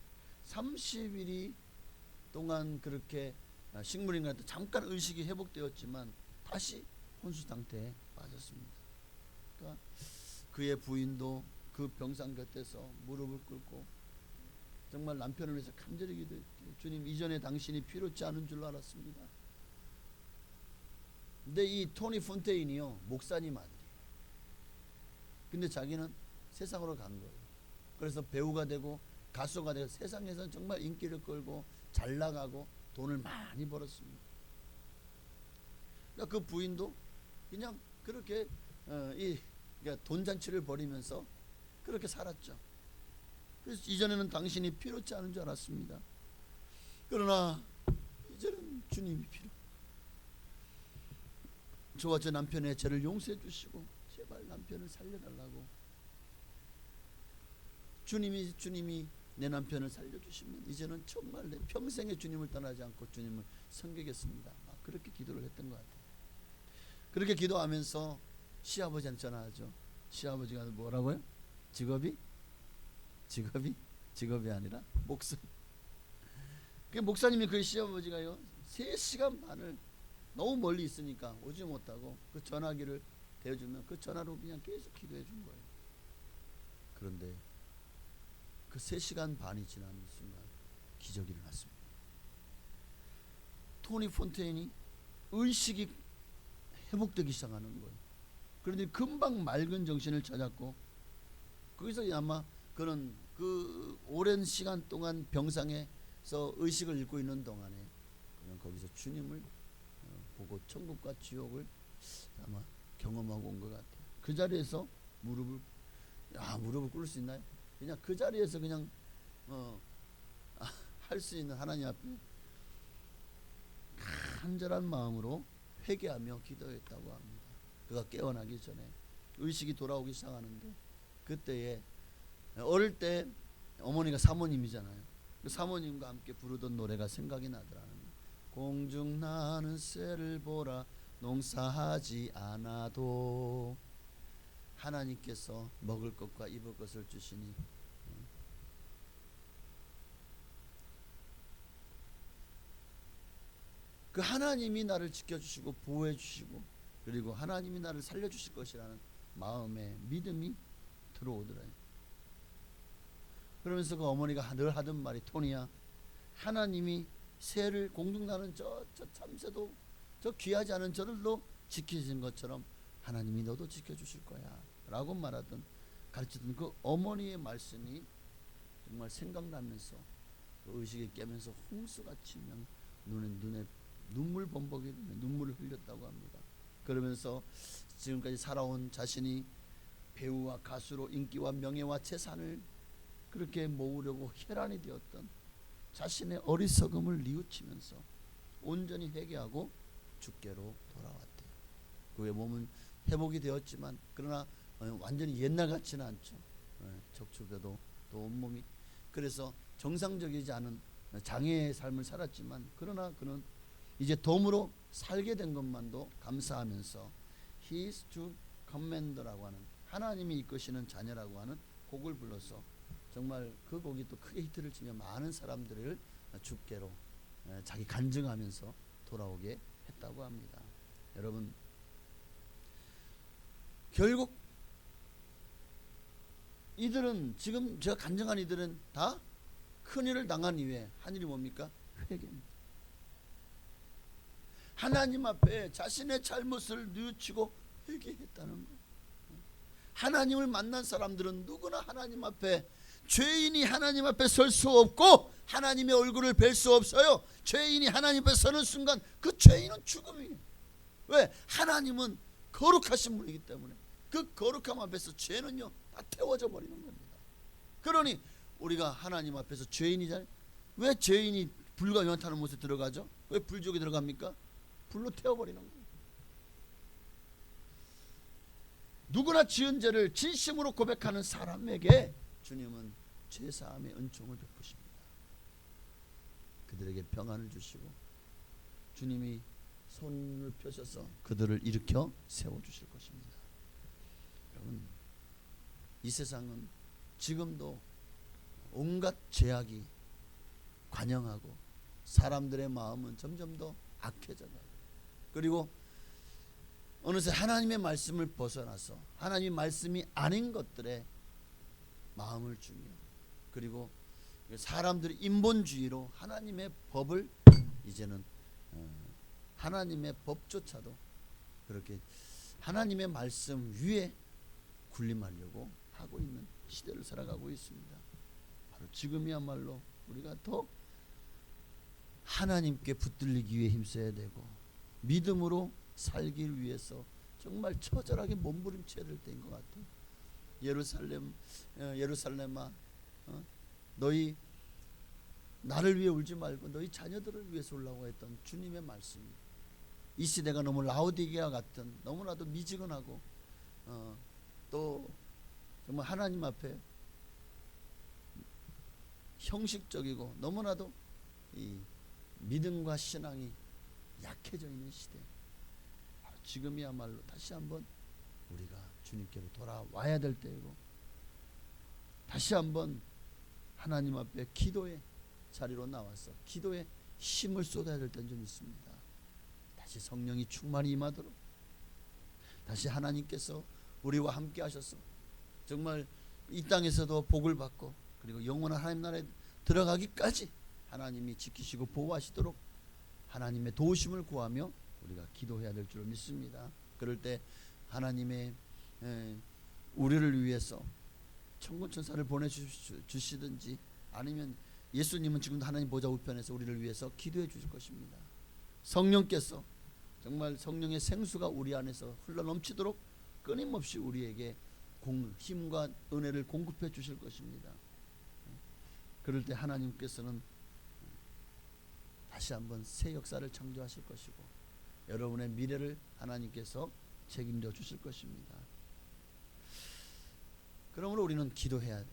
30일이 동안 그렇게 식물인간한테 잠깐 의식이 회복되었지만 다시 혼수 상태에 빠졌습니다. 그러니까 그의 부인도 그 병상 곁에서 무릎을 꿇고 정말 남편을 위해서 간절히 기도했대요. 주님, 이전에 당신이 필요치 않은 줄 알았습니다. 근데 이 토니 폰테인이요, 목사님 아들이에요. 근데 자기는 세상으로 간 거예요. 그래서 배우가 되고 가수가 되고 세상에서 정말 인기를 끌고 잘 나가고 돈을 많이 벌었습니다. 그러니까 그 부인도 그냥 그렇게 그러니까 돈 잔치를 벌이면서 그렇게 살았죠. 그래서 이전에는 당신이 필요치 않은 줄 알았습니다. 그러나 이제는 주님이 필요. 저와 제 남편의 죄를 용서해 주시고 제발 남편을 살려달라고. 주님이 내 남편을 살려주시면 이제는 정말 내 평생에 주님을 떠나지 않고 주님을 섬기겠습니다. 막 그렇게 기도를 했던 것 같아요. 그렇게 기도하면서 시아버지한테 전화하죠. 시아버지가 뭐라고요? 직업이 아니라 목숨. 그 목사님이 그 시아버지가요 3시간 반을 너무 멀리 있으니까 오지 못하고 그 전화기를 대어주면 그 전화로 그냥 계속 기도해 준 거예요. 그런데 그 3시간 반이 지나는 순간 기적이 일어났습니다. 토니 폰테인이 의식이 회복되기 시작하는 거예요. 그런데 금방 맑은 정신을 찾았고, 거기서 아마 그는 그 오랜 시간 동안 병상에서 의식을 잃고 있는 동안에 그는 거기서 주님을 보고 천국과 지옥을 아마 경험하고 온 것 같아요. 그 자리에서 무릎을 꿇을 수 있나요? 그냥 그 자리에서 그냥 할 수 있는 하나님 앞에 간절한 마음으로 회개하며 기도했다고 합니다. 그가 깨어나기 전에 의식이 돌아오기 시작하는데, 그때에 어릴 때 어머니가 사모님이잖아요. 그 사모님과 함께 부르던 노래가 생각이 나더라는 거예요. 공중 나는 새를 보라 농사하지 않아도 하나님께서 먹을 것과 입을 것을 주시니 그 하나님이 나를 지켜주시고 보호해 주시고 그리고 하나님이 나를 살려주실 것이라는 마음의 믿음이 들어오더래요. 그러면서 그 어머니가 늘 하던 말이, 토니야, 하나님이 새를 공중 나는 저 참새도 저 귀하지 않은 저들도 지키신 것처럼 하나님이 너도 지켜주실 거야 라고 말하던, 가르치던 그 어머니의 말씀이 정말 생각나면서 그 의식이 깨면서 홍수같이 눈에 눈물 범벅이 눈물을 흘렸다고 합니다. 그러면서 지금까지 살아온 자신이 배우와 가수로 인기와 명예와 재산을 그렇게 모으려고 혈안이 되었던 자신의 어리석음을 뉘우치면서 온전히 회개하고 주께로 돌아왔대요. 그의 몸은 회복이 되었지만 그러나 완전히 옛날 같지는 않죠. 척추뼈도 또 온몸이, 그래서 정상적이지 않은 장애의 삶을 살았지만 그러나 그는 이제 덤으로 살게 된 것만도 감사하면서 He is to commander라고 하는, 하나님이 이끄시는 자녀라고 하는 곡을 불러서 정말 그 곡이 또 크게 히트를 치며 많은 사람들을 주께로 자기 간증하면서 돌아오게 했다고 합니다. 여러분, 결국 이들은, 지금 제가 간증한 이들은 다 큰일을 당한 이후에 한 일이 뭡니까? 회개입니다. 하나님 앞에 자신의 잘못을 뉘우치고 회개했다는 거예요. 하나님을 만난 사람들은 누구나 하나님 앞에, 죄인이 하나님 앞에 설 수 없고 하나님의 얼굴을 뵐 수 없어요. 죄인이 하나님 앞에 서는 순간 그 죄인은 죽음이에요. 왜? 하나님은 거룩하신 분이기 때문에 그 거룩함 앞에서 죄는요 다 태워져 버리는 겁니다. 그러니 우리가 하나님 앞에서 죄인이잖아요. 왜 죄인이 불과 연탄을 못에 들어가죠? 왜 불족이 들어갑니까? 불로 태워버리는 거예요. 누구나 지은 죄를 진심으로 고백하는 사람에게 주님은 죄사함의 은총을 베푸십니다. 그들에게 평안을 주시고 주님이 손을 펴셔서 그들을 일으켜 세워주실 것입니다. 여러분, 이 세상은 지금도 온갖 죄악이 관영하고 사람들의 마음은 점점 더 악해져가요. 그리고 어느새 하나님의 말씀을 벗어나서 하나님의 말씀이 아닌 것들에 마음을 주며, 그리고 사람들의 인본주의로 하나님의 법을 이제는 하나님의 법조차도 그렇게 하나님의 말씀 위에 군림하려고 하고 있는 시대를 살아가고 있습니다. 바로 지금이야말로 우리가 더 하나님께 붙들리기 위해 힘써야 되고 믿음으로 살기 위해서 정말 처절하게 몸부림쳐야 될 때인 것 같아요. 예루살렘아, 너희 나를 위해 울지 말고 너희 자녀들을 위해서 울라고 했던 주님의 말씀이 이 시대가 너무 라오디게아 같은, 너무나도 미지근하고 또 정말 하나님 앞에 형식적이고 너무나도 이 믿음과 신앙이 약해져 있는 시대, 바로 지금이야말로 다시 한번 우리가 주님께로 돌아와야 될 때이고 다시 한번 하나님 앞에 기도의 자리로 나와서 기도에 힘을 쏟아야 될 때는 좀 있습니다. 다시 성령이 충만히 임하도록, 다시 하나님께서 우리와 함께 하셔서 정말 이 땅에서도 복을 받고 그리고 영원한 하나님 나라에 들어가기까지 하나님이 지키시고 보호하시도록 하나님의 도우심을 구하며 우리가 기도해야 될 줄 믿습니다. 그럴 때 하나님의 우리를 위해서 천군 천사를 보내주시든지 아니면 예수님은 지금도 하나님 보좌 우편에서 우리를 위해서 기도해 주실 것입니다. 성령께서 정말 성령의 생수가 우리 안에서 흘러넘치도록 끊임없이 우리에게 힘과 은혜를 공급해 주실 것입니다. 그럴 때 하나님께서는 다시 한번 새 역사를 창조하실 것이고 여러분의 미래를 하나님께서 책임져 주실 것입니다. 그러므로 우리는 기도해야 돼.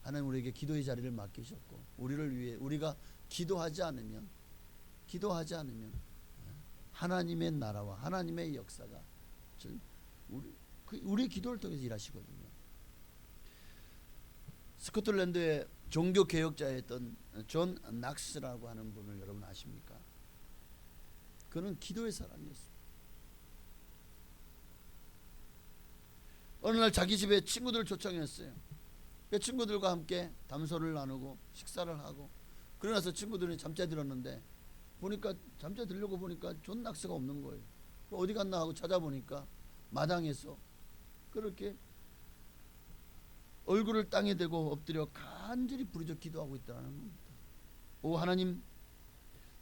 하나님 우리에게 기도의 자리를 맡기셨고 우리를 위해 우리가 기도하지 않으면 하나님의 나라와 하나님의 역사가 우리 기도를 통해서 일하시거든요. 스코틀랜드의 종교 개혁자였던 존 낙스라고 하는 분을 여러분 아십니까? 그는 기도의 사람이었어요. 어느 날 자기 집에 친구들을 초청했어요. 그 친구들과 함께 담소를 나누고 식사를 하고 그러고 나서 친구들이 잠자리 들었는데 보니까 잠자리 들려고 보니까 존 낙스가 없는 거예요. 어디 갔나 하고 찾아보니까 마당에서 그렇게 얼굴을 땅에 대고 엎드려 간절히 부르짖어 기도하고 있다는 겁니다. 오 하나님,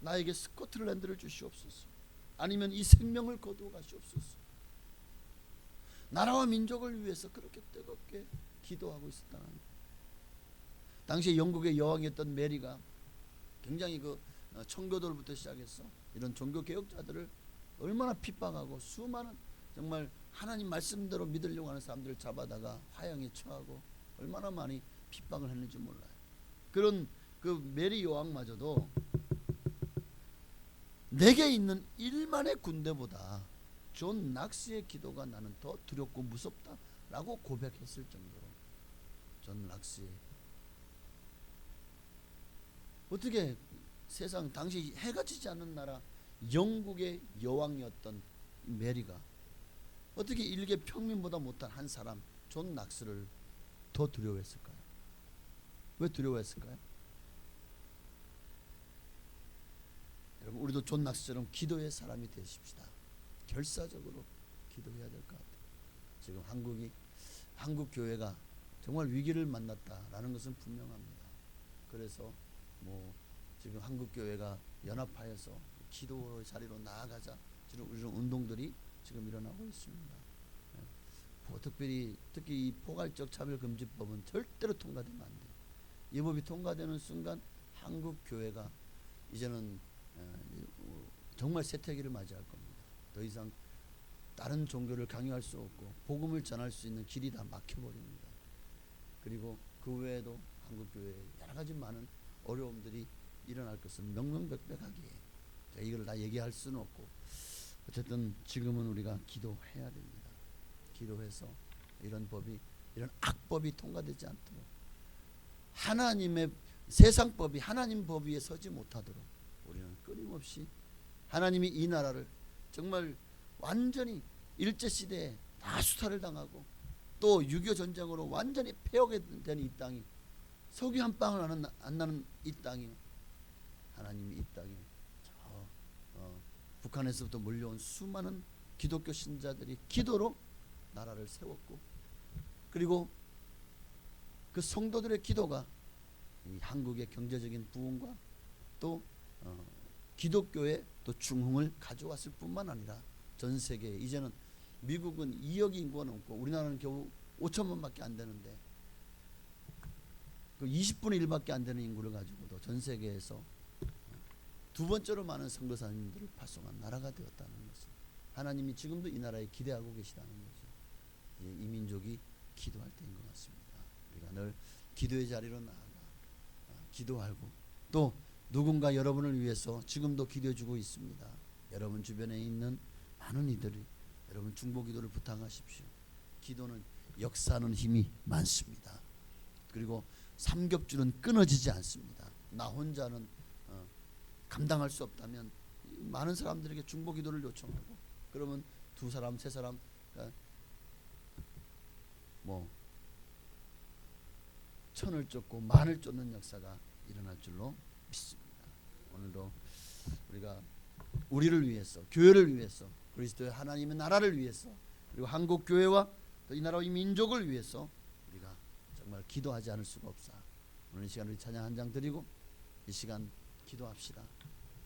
나에게 스코틀랜드를 주시옵소서. 아니면 이 생명을 거두어 가시옵소서. 나라와 민족을 위해서 그렇게 뜨겁게 기도하고 있었다는 겁니다. 당시 영국의 여왕이었던 메리가 굉장히 그 청교도부터 시작해서 이런 종교 개혁자들을 얼마나 핍박하고 수많은 정말 하나님 말씀대로 믿으려고 하는 사람들을 잡아다가 화형에 처하고 얼마나 많이 핍박을 했는지 몰라요. 그런 그 메리 여왕마저도 내게 있는 1만의 군대보다 존 낙스의 기도가 나는 더 두렵고 무섭다라고 고백했을 정도로 존 낙스의 어떻게 세상 당시 해가 지지 않는 나라 영국의 여왕이었던 메리가 어떻게 일개 평민보다 못한 한 사람 존 낙스를 더 두려워했을까요? 왜 두려워했을까요? 여러분 우리도 존 낙스처럼 기도의 사람이 되십시다. 결사적으로 기도해야 될 것 같아요. 지금 한국 교회가 정말 위기를 만났다라는 것은 분명합니다. 그래서 지금 한국 교회가 연합하여서 기도의 자리로 나아가자 이런 운동들이 지금 일어나고 있습니다. 특히 이 포괄적 차별금지법은 절대로 통과되면 안 돼요. 이 법이 통과되는 순간 한국 교회가 이제는 정말 쇠퇴기를 맞이할 겁니다. 더 이상 다른 종교를 강요할 수 없고 복음을 전할 수 있는 길이 다 막혀버립니다. 그리고 그 외에도 한국 교회에 여러 가지 많은 어려움들이 일어날 것은 명명백백하기에 이걸 다 얘기할 수는 없고 어쨌든 지금은 우리가 기도해야 됩니다. 기도해서 이런 악법이 통과되지 않도록 하나님의 세상 법이 하나님 법 위에 서지 못하도록 우리는 끊임없이 하나님이 이 나라를 정말 완전히 일제시대에 다 수탈을 당하고 또 6.25 전쟁으로 완전히 폐허가 된 이 땅이 석유 한 방울 안 나는 이 땅이 하나님이 이 땅에 북한에서부터 몰려온 수많은 기독교 신자들이 기도로 나라를 세웠고 그리고 그 성도들의 기도가 이 한국의 경제적인 부흥과 또 기독교의 또 중흥을 가져왔을 뿐만 아니라 전 세계에 이제는 미국은 2억 인구가 넘고 우리나라는 겨우 5천만밖에 안 되는데 그 20분의 1밖에 안 되는 인구를 가지고도 전 세계에서 두 번째로 많은 선교사님들을 파송한 나라가 되었다는 것을 하나님이 지금도 이 나라에 기대하고 계시다는 거죠. 이 민족이 기도할 때인 것 같습니다. 우리가 늘 기도의 자리로 나아가 기도하고 또 누군가 여러분을 위해서 지금도 기도해주고 있습니다. 여러분 주변에 있는 많은 이들이 여러분 중보기도를 부탁하십시오. 기도는 역사하는 힘이 많습니다. 그리고 삼겹줄은 끊어지지 않습니다. 나 혼자는 감당할 수 없다면 많은 사람들에게 중보기도를 요청하고 그러면 두 사람 세 사람 천을 쫓고 만을 쫓는 역사가 일어날 줄로 믿습니다. 오늘도 우리가 우리를 위해서 교회를 위해서 그리스도의 하나님의 나라를 위해서 그리고 한국 교회와 또 이 나라의 민족을 위해서 우리가 정말 기도하지 않을 수가 없사. 오늘 이 시간 우리 찬양 한 장 드리고 이 시간 기도합시다.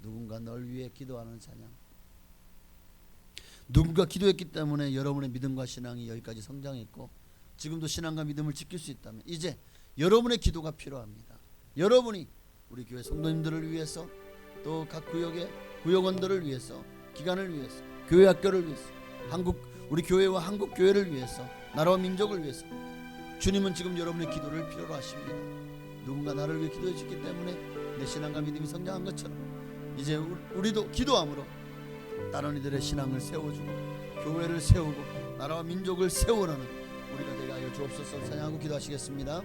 누군가 널 위해 기도하는 찬양. 누군가 기도했기 때문에 여러분의 믿음과 신앙이 여기까지 성장했고 지금도 신앙과 믿음을 지킬 수 있다면 이제 여러분의 기도가 필요합니다. 여러분이 우리 교회 성도님들을 위해서 또 각 구역의 구역원들을 위해서 기간을 위해서, 교회 학교를 위해서, 우리 교회와 한국 교회를 위해서, 나라와 민족을 위해서 주님은 지금 여러분의 기도를 필요로 하십니다. 누군가 나를 위해 기도해 주기 때문에 내 신앙과 믿음이 성장한 것처럼 이제 우리도 기도함으로 다른 이들의 신앙을 세워주고 교회를 세우고 나라와 민족을 세우라는 우리가 되게 하여 주옵소서. 찬양하고 기도하시겠습니다.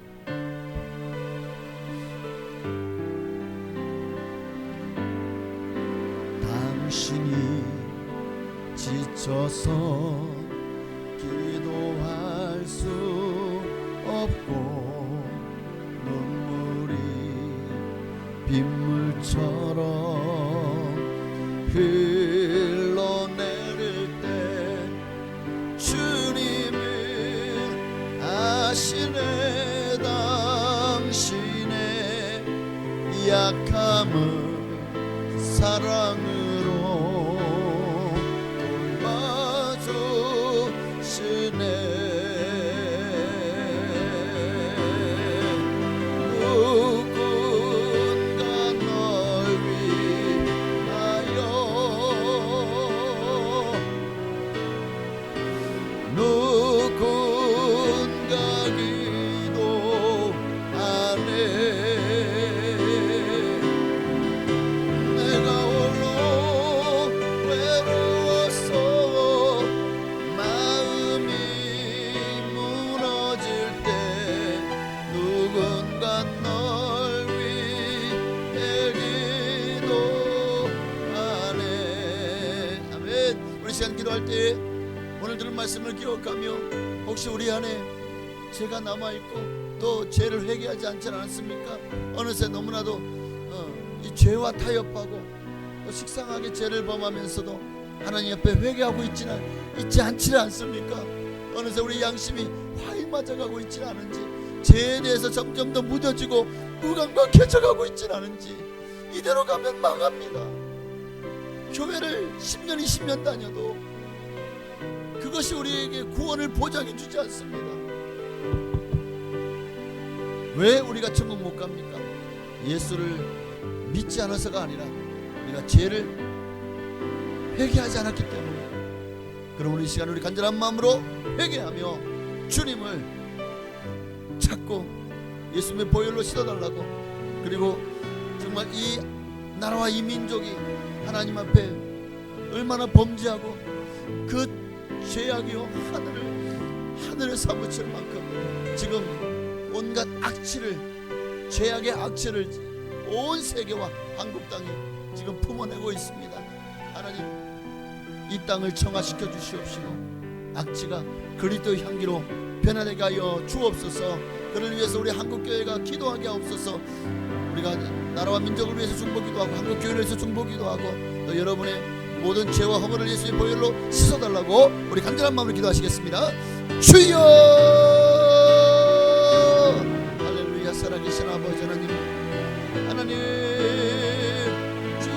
당신이 지쳐서 기도할 수 없고 눈물이 빗물처럼 흘러내릴 때 주님은 아시네. 당신의 약함을 사랑으로 돌봐주시네. 기도할 때 오늘 들은 말씀을 기억하며 혹시 우리 안에 죄가 남아있고 또 죄를 회개하지 않지 않았습니까? 어느새 너무나도 이 죄와 타협하고 또 식상하게 죄를 범하면서도 하나님 앞에 회개하고 있지 않지 않습니까? 어느새 우리 양심이 화이 맞아가고 있지 않은지, 죄에 대해서 점점 더 무뎌지고 무감각해져가고 있지 않은지, 이대로 가면 망합니다. 교회를 10년 20년 다녀도 그것이 우리에게 구원을 보장해 주지 않습니다. 왜 우리가 천국 못 갑니까? 예수를 믿지 않아서가 아니라 우리가 죄를 회개하지 않았기 때문에. 그럼 우리 이 시간 우리 간절한 마음으로 회개하며 주님을 찾고 예수님의 보혈로 씻어달라고, 그리고 정말 이 나라와 이 민족이 하나님 앞에 얼마나 범죄하고 그 죄악이요 하늘을 사무칠 만큼 지금 온갖 악취를, 죄악의 악취를 온 세계와 한국 땅이 지금 품어내고 있습니다. 하나님, 이 땅을 청화시켜 주시옵시고 악취가 그리스도의 향기로 변화되게 하여 주옵소서. 그를 위해서 우리 한국교회가 기도하게 하옵소서. 우리가 나라와 민족을 위해서 중보기도 하고 한국 교회를 위해서 중보기도 하고 또 여러분의 모든 죄와 허물을 예수의 보혈로 씻어달라고 우리 간절한 마음으로 기도하시겠습니다. 주여! 할렐루야. 살아계신 아버지 하나님, 하나님 주여,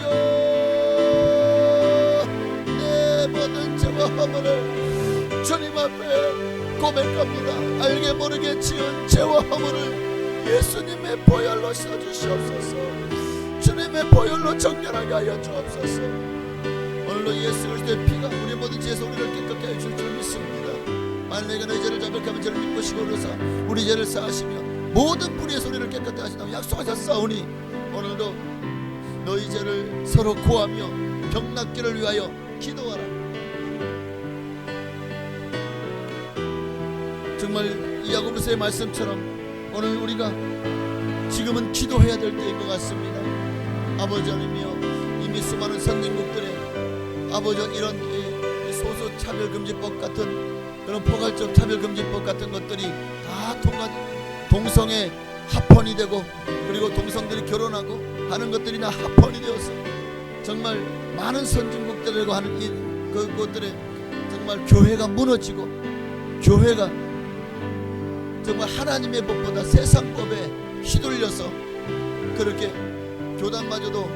내 모든 죄와 허물을 주님 앞에 고백합니다. 알게 모르게 지은 죄와 허물을 예수님의 보혈로 씻어주시옵소서. 주님의 보혈로 정결하게 하여 주옵소서. 오늘도 예수 그리스도의 피가 우리 모든 죄에서 우리를 깨끗게 하여 줄 줄 믿습니다. 만일 내가 너희 죄를 자백하면 저를 믿으시고 그러사 우리 죄를 사하시며 모든 불의에서 우리를 깨끗게 하신다고 약속하셨사오니 오늘도 너희 죄를 서로 고하며 병낫기를 위하여 기도하라. 정말 이 야고보서의 말씀처럼 오늘 우리가 지금은 기도해야 될 때인 것 같습니다. 아버지 하나님이여, 이미 수많은 선진국들의 아버지 이런 소수 차별금지법 같은 그런 포괄적 차별금지법 같은 것들이 다 통과, 동성애 합헌이 되고 그리고 동성들이 결혼하고 하는 것들이 다 합헌이 되어서 정말 많은 선진국들과 하는 그것들에 정말 교회가 무너지고 교회가 정말 하나님의 법보다 세상법에 휘둘려서 그렇게 교단마저도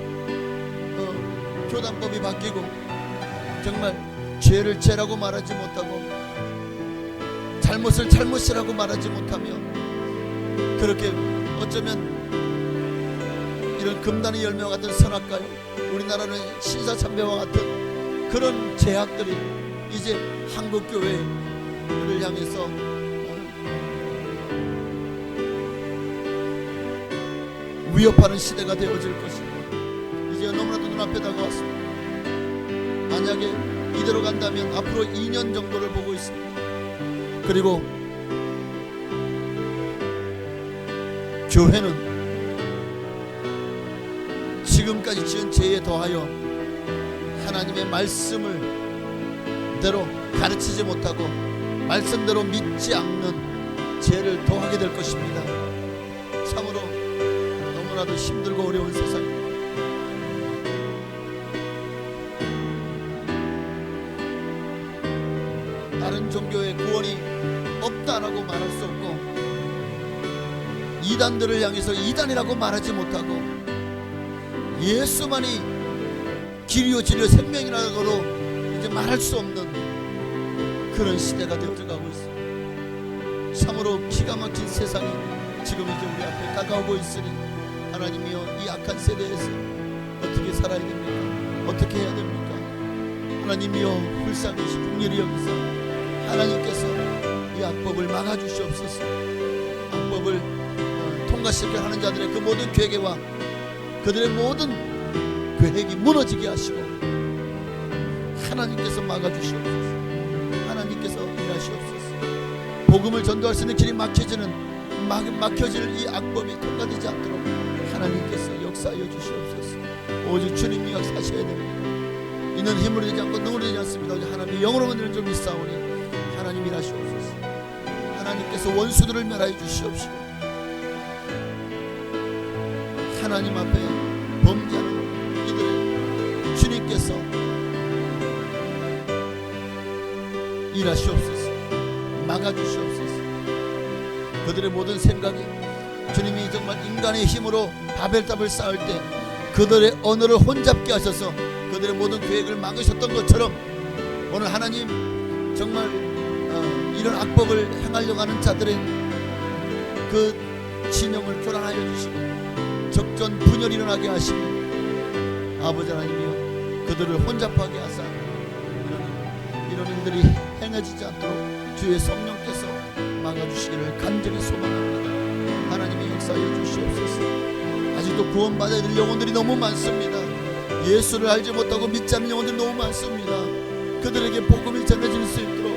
교단법이 바뀌고 정말 죄를 죄라고 말하지 못하고 잘못을 잘못이라고 말하지 못하며 그렇게 어쩌면 이런 금단의 열매와 같은 선악과요, 우리나라는 신사참배와 같은 그런 제약들이 이제 한국교회를 향해서 위협하는 시대가 되어질 것입니다. 이제 너무나도 눈앞에 다가왔습니다. 만약에 이대로 간다면 앞으로 2년 정도를 보고 있습니다. 그리고 교회는 지금까지 지은 죄에 더하여 하나님의 말씀을 대로 가르치지 못하고 말씀대로 믿지 않는 죄를 더하게 될 것입니다. 참으로 너무나도 힘들고 어려운 세상입니다. 다른 종교의 구원이 없다라고 말할 수 없고, 이단들을 향해서 이단이라고 말하지 못하고, 예수만이 길이요 진리요 생명이라고도 이제 말할 수 없는 그런 시대가 되어가고 있습니다. 참으로 기가 막힌 세상이 지금 이제 우리 앞에 다가오고 있으니 하나님이여, 이 악한 세대에서 어떻게 살아야 됩니까? 어떻게 해야 됩니까? 하나님이여, 불쌍히 긍휼히 여기서 하나님께서 이 악법을 막아주시옵소서. 악법을 통과시켜 하는 자들의 그 모든 괴계와 그들의 모든 계획이 무너지게 하시고 하나님께서 막아주시옵소서. 하나님께서 일하시옵소서. 복음을 전도할 수 있는 길이 막혀질 이 악법이 통과되지 않도록 하나님께서 역사하여 주시옵소서. 오직 주님이 역사하셔야 됩니다. 이는 힘으로 되지 않고 능으로 되지 않습니다. 오직 하나님의 영으로만 되는 줄 믿사오니 하나님 일하시옵소서. 하나님께서 원수들을 멸하여 주시옵시고 하나님 앞에 범죄하는 이들을 주님께서 일하시옵소서. 막아주시옵소서. 그들의 모든 생각이 주님이 정말 인간의 힘으로 바벨탑을 쌓을 때 그들의 언어를 혼잡게 하셔서 그들의 모든 계획을 막으셨던 것처럼 오늘 하나님 정말 이런 악법을 행하려고 하는 자들의 그 진영을 교란하여 주시고 적전 분열이 일어나게 하시고 아버지 하나님이여, 그들을 혼잡하게 하사 이런 일들이 행해지지 않도록 주의 성령께서 막아주시기를 간절히 소망합니다. 하나님의 역사하여 주시옵소서. 아직도 구원받아야 될 영혼들이 너무 많습니다. 예수를 알지 못하고 믿지 않는 영혼들이 너무 많습니다. 그들에게 복음이 전해질 수 있도록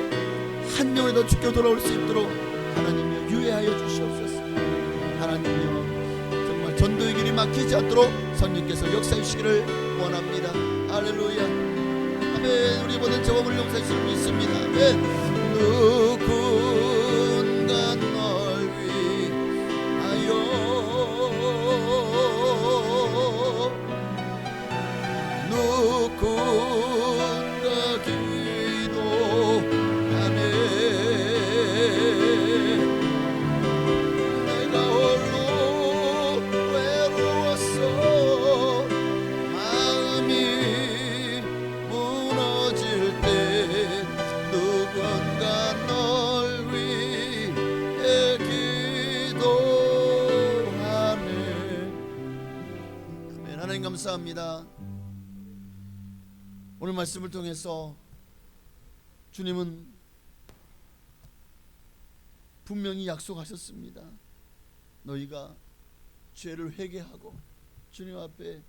한 영혼이 죽게 돌아올 수 있도록 하나님이여 유예하여 주시옵소서. 하나님이여, 정말 전도의 길이 막히지 않도록 성령께서 역사해 주시기를 원합니다. 할렐루야. 아멘. 우리 모든 죄범을 용서해 주실 수 있습니다. 아멘. 누군가 널 위하여 누군가 기도하네. 내가 홀로 외로웠어. 마음이 무너질 때 누군가 널 위해 기도하네. 아멘. 하나님 감사합니다. 오늘 말씀을 통해서 주님은 분명히 약속하셨습니다. 너희가 죄를 회개하고 주님 앞에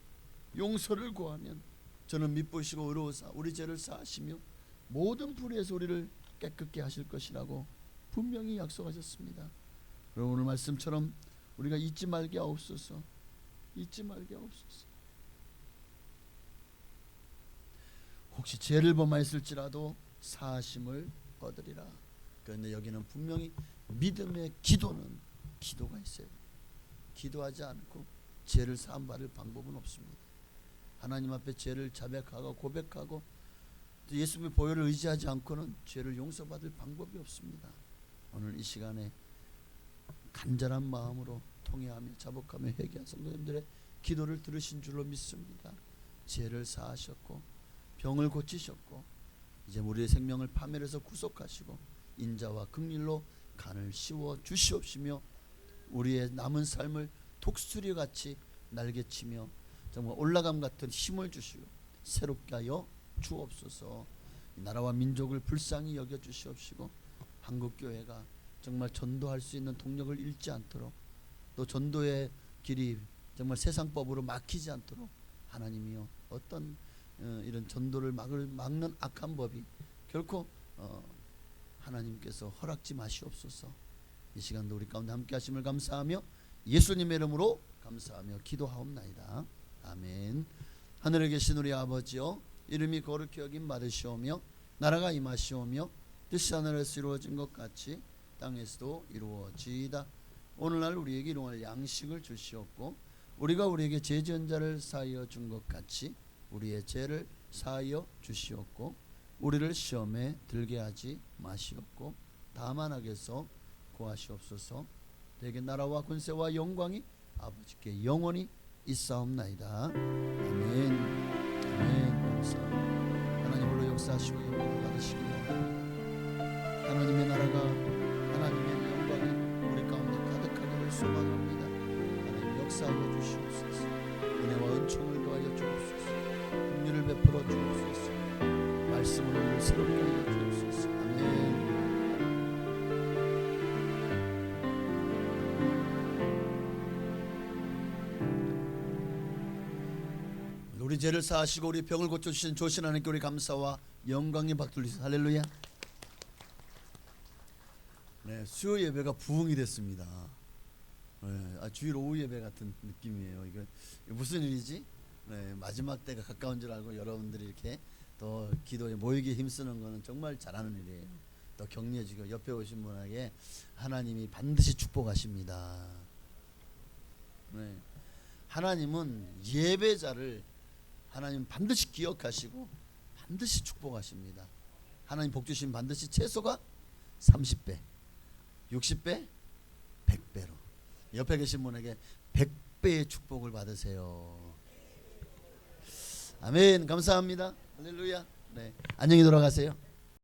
용서를 구하면 저는 미쁘시고 의로우사 우리 죄를 사하시며 모든 불의에서 우리를 깨끗게 하실 것이라고 분명히 약속하셨습니다. 그럼 오늘 말씀처럼 우리가 잊지 말게 하옵소서. 잊지 말게 하옵소서. 혹시 죄를 범하였을지라도 사하심을 얻으리라. 그런데 여기는 분명히 믿음의 기도는 기도가 있어요. 기도하지 않고 죄를 사함받을 방법은 없습니다. 하나님 앞에 죄를 자백하고 고백하고 예수님의 보혈을 의지하지 않고는 죄를 용서받을 방법이 없습니다. 오늘 이 시간에 간절한 마음으로 통회하며 자복하며 회개한 성도님들의 기도를 들으신 줄로 믿습니다. 죄를 사하셨고 병을 고치셨고 이제 우리의 생명을 파멸해서 구속하시고 인자와 긍휼로 간을 씌워 주시옵시며 우리의 남은 삶을 독수리같이 날개치며 정말 올라감 같은 힘을 주시고 새롭게 하여 주옵소서. 이 나라와 민족을 불쌍히 여겨 주시옵시고 한국교회가 정말 전도할 수 있는 동력을 잃지 않도록, 또 전도의 길이 정말 세상법으로 막히지 않도록 하나님이여 어떤 이런 전도를 막는 악한 법이 결코 하나님께서 허락지 마시옵소서. 이 시간도 우리 가운데 함께 하심을 감사하며 예수님의 이름으로 감사하며 기도하옵나이다. 아멘. 하늘에 계신 우리 아버지여, 이름이 거룩히 여김 받으시오며 나라가 임하시오며 뜻이 하늘에서 이루어진 것 같이 땅에서도 이루어지이다. 오늘날 우리에게 일용할 양식을 주시옵고 우리가 우리에게 죄 지은 자를 사하여 준 것 같이 우리의 죄를 사하여 주시옵고 우리를 시험에 들게 하지 마시옵고 다만 악에서 구하시옵소서. 대개 나라와 권세와 영광이 아버지께 영원히 있사옵나이다. 아멘. 아멘. 감사합니다. 하나님 홀로 역사하시고 영광을 받으시기 바랍니다. 하나님의 나라가, 하나님의 영광이 우리 가운데 가득하기를 소망합니다. 하나님 역사하여 주시옵소서. 은혜와 은총을 더하여 주옵소서. 긍휼을 베풀어 주옵소서. 말씀으로 우리를 새롭게 하여 주옵소서. 아멘. 우리 죄를 사하시고 우리 병을 고쳐주신 조신 하나님께 우리 감사와 영광이 받들리소서. 할렐루야. 네, 수요 예배가 부흥이 됐습니다. 네, 주일 오후 예배 같은 느낌이에요. 이거 무슨 일이지? 네, 마지막 때가 가까운 줄 알고 여러분들이 이렇게 또 기도에 모이기 힘쓰는 거는 정말 잘하는 일이에요. 또 격려해주고 옆에 오신 분에게 하나님이 반드시 축복하십니다. 네, 하나님은 예배자를 하나님 반드시 기억하시고 반드시 축복하십니다. 하나님 복 주시면 반드시 최소가 30배, 60배, 100배로 옆에 계신 분에게 100배의 축복을 받으세요. 아멘. 감사합니다. 할렐루야. 네, 안녕히 돌아가세요.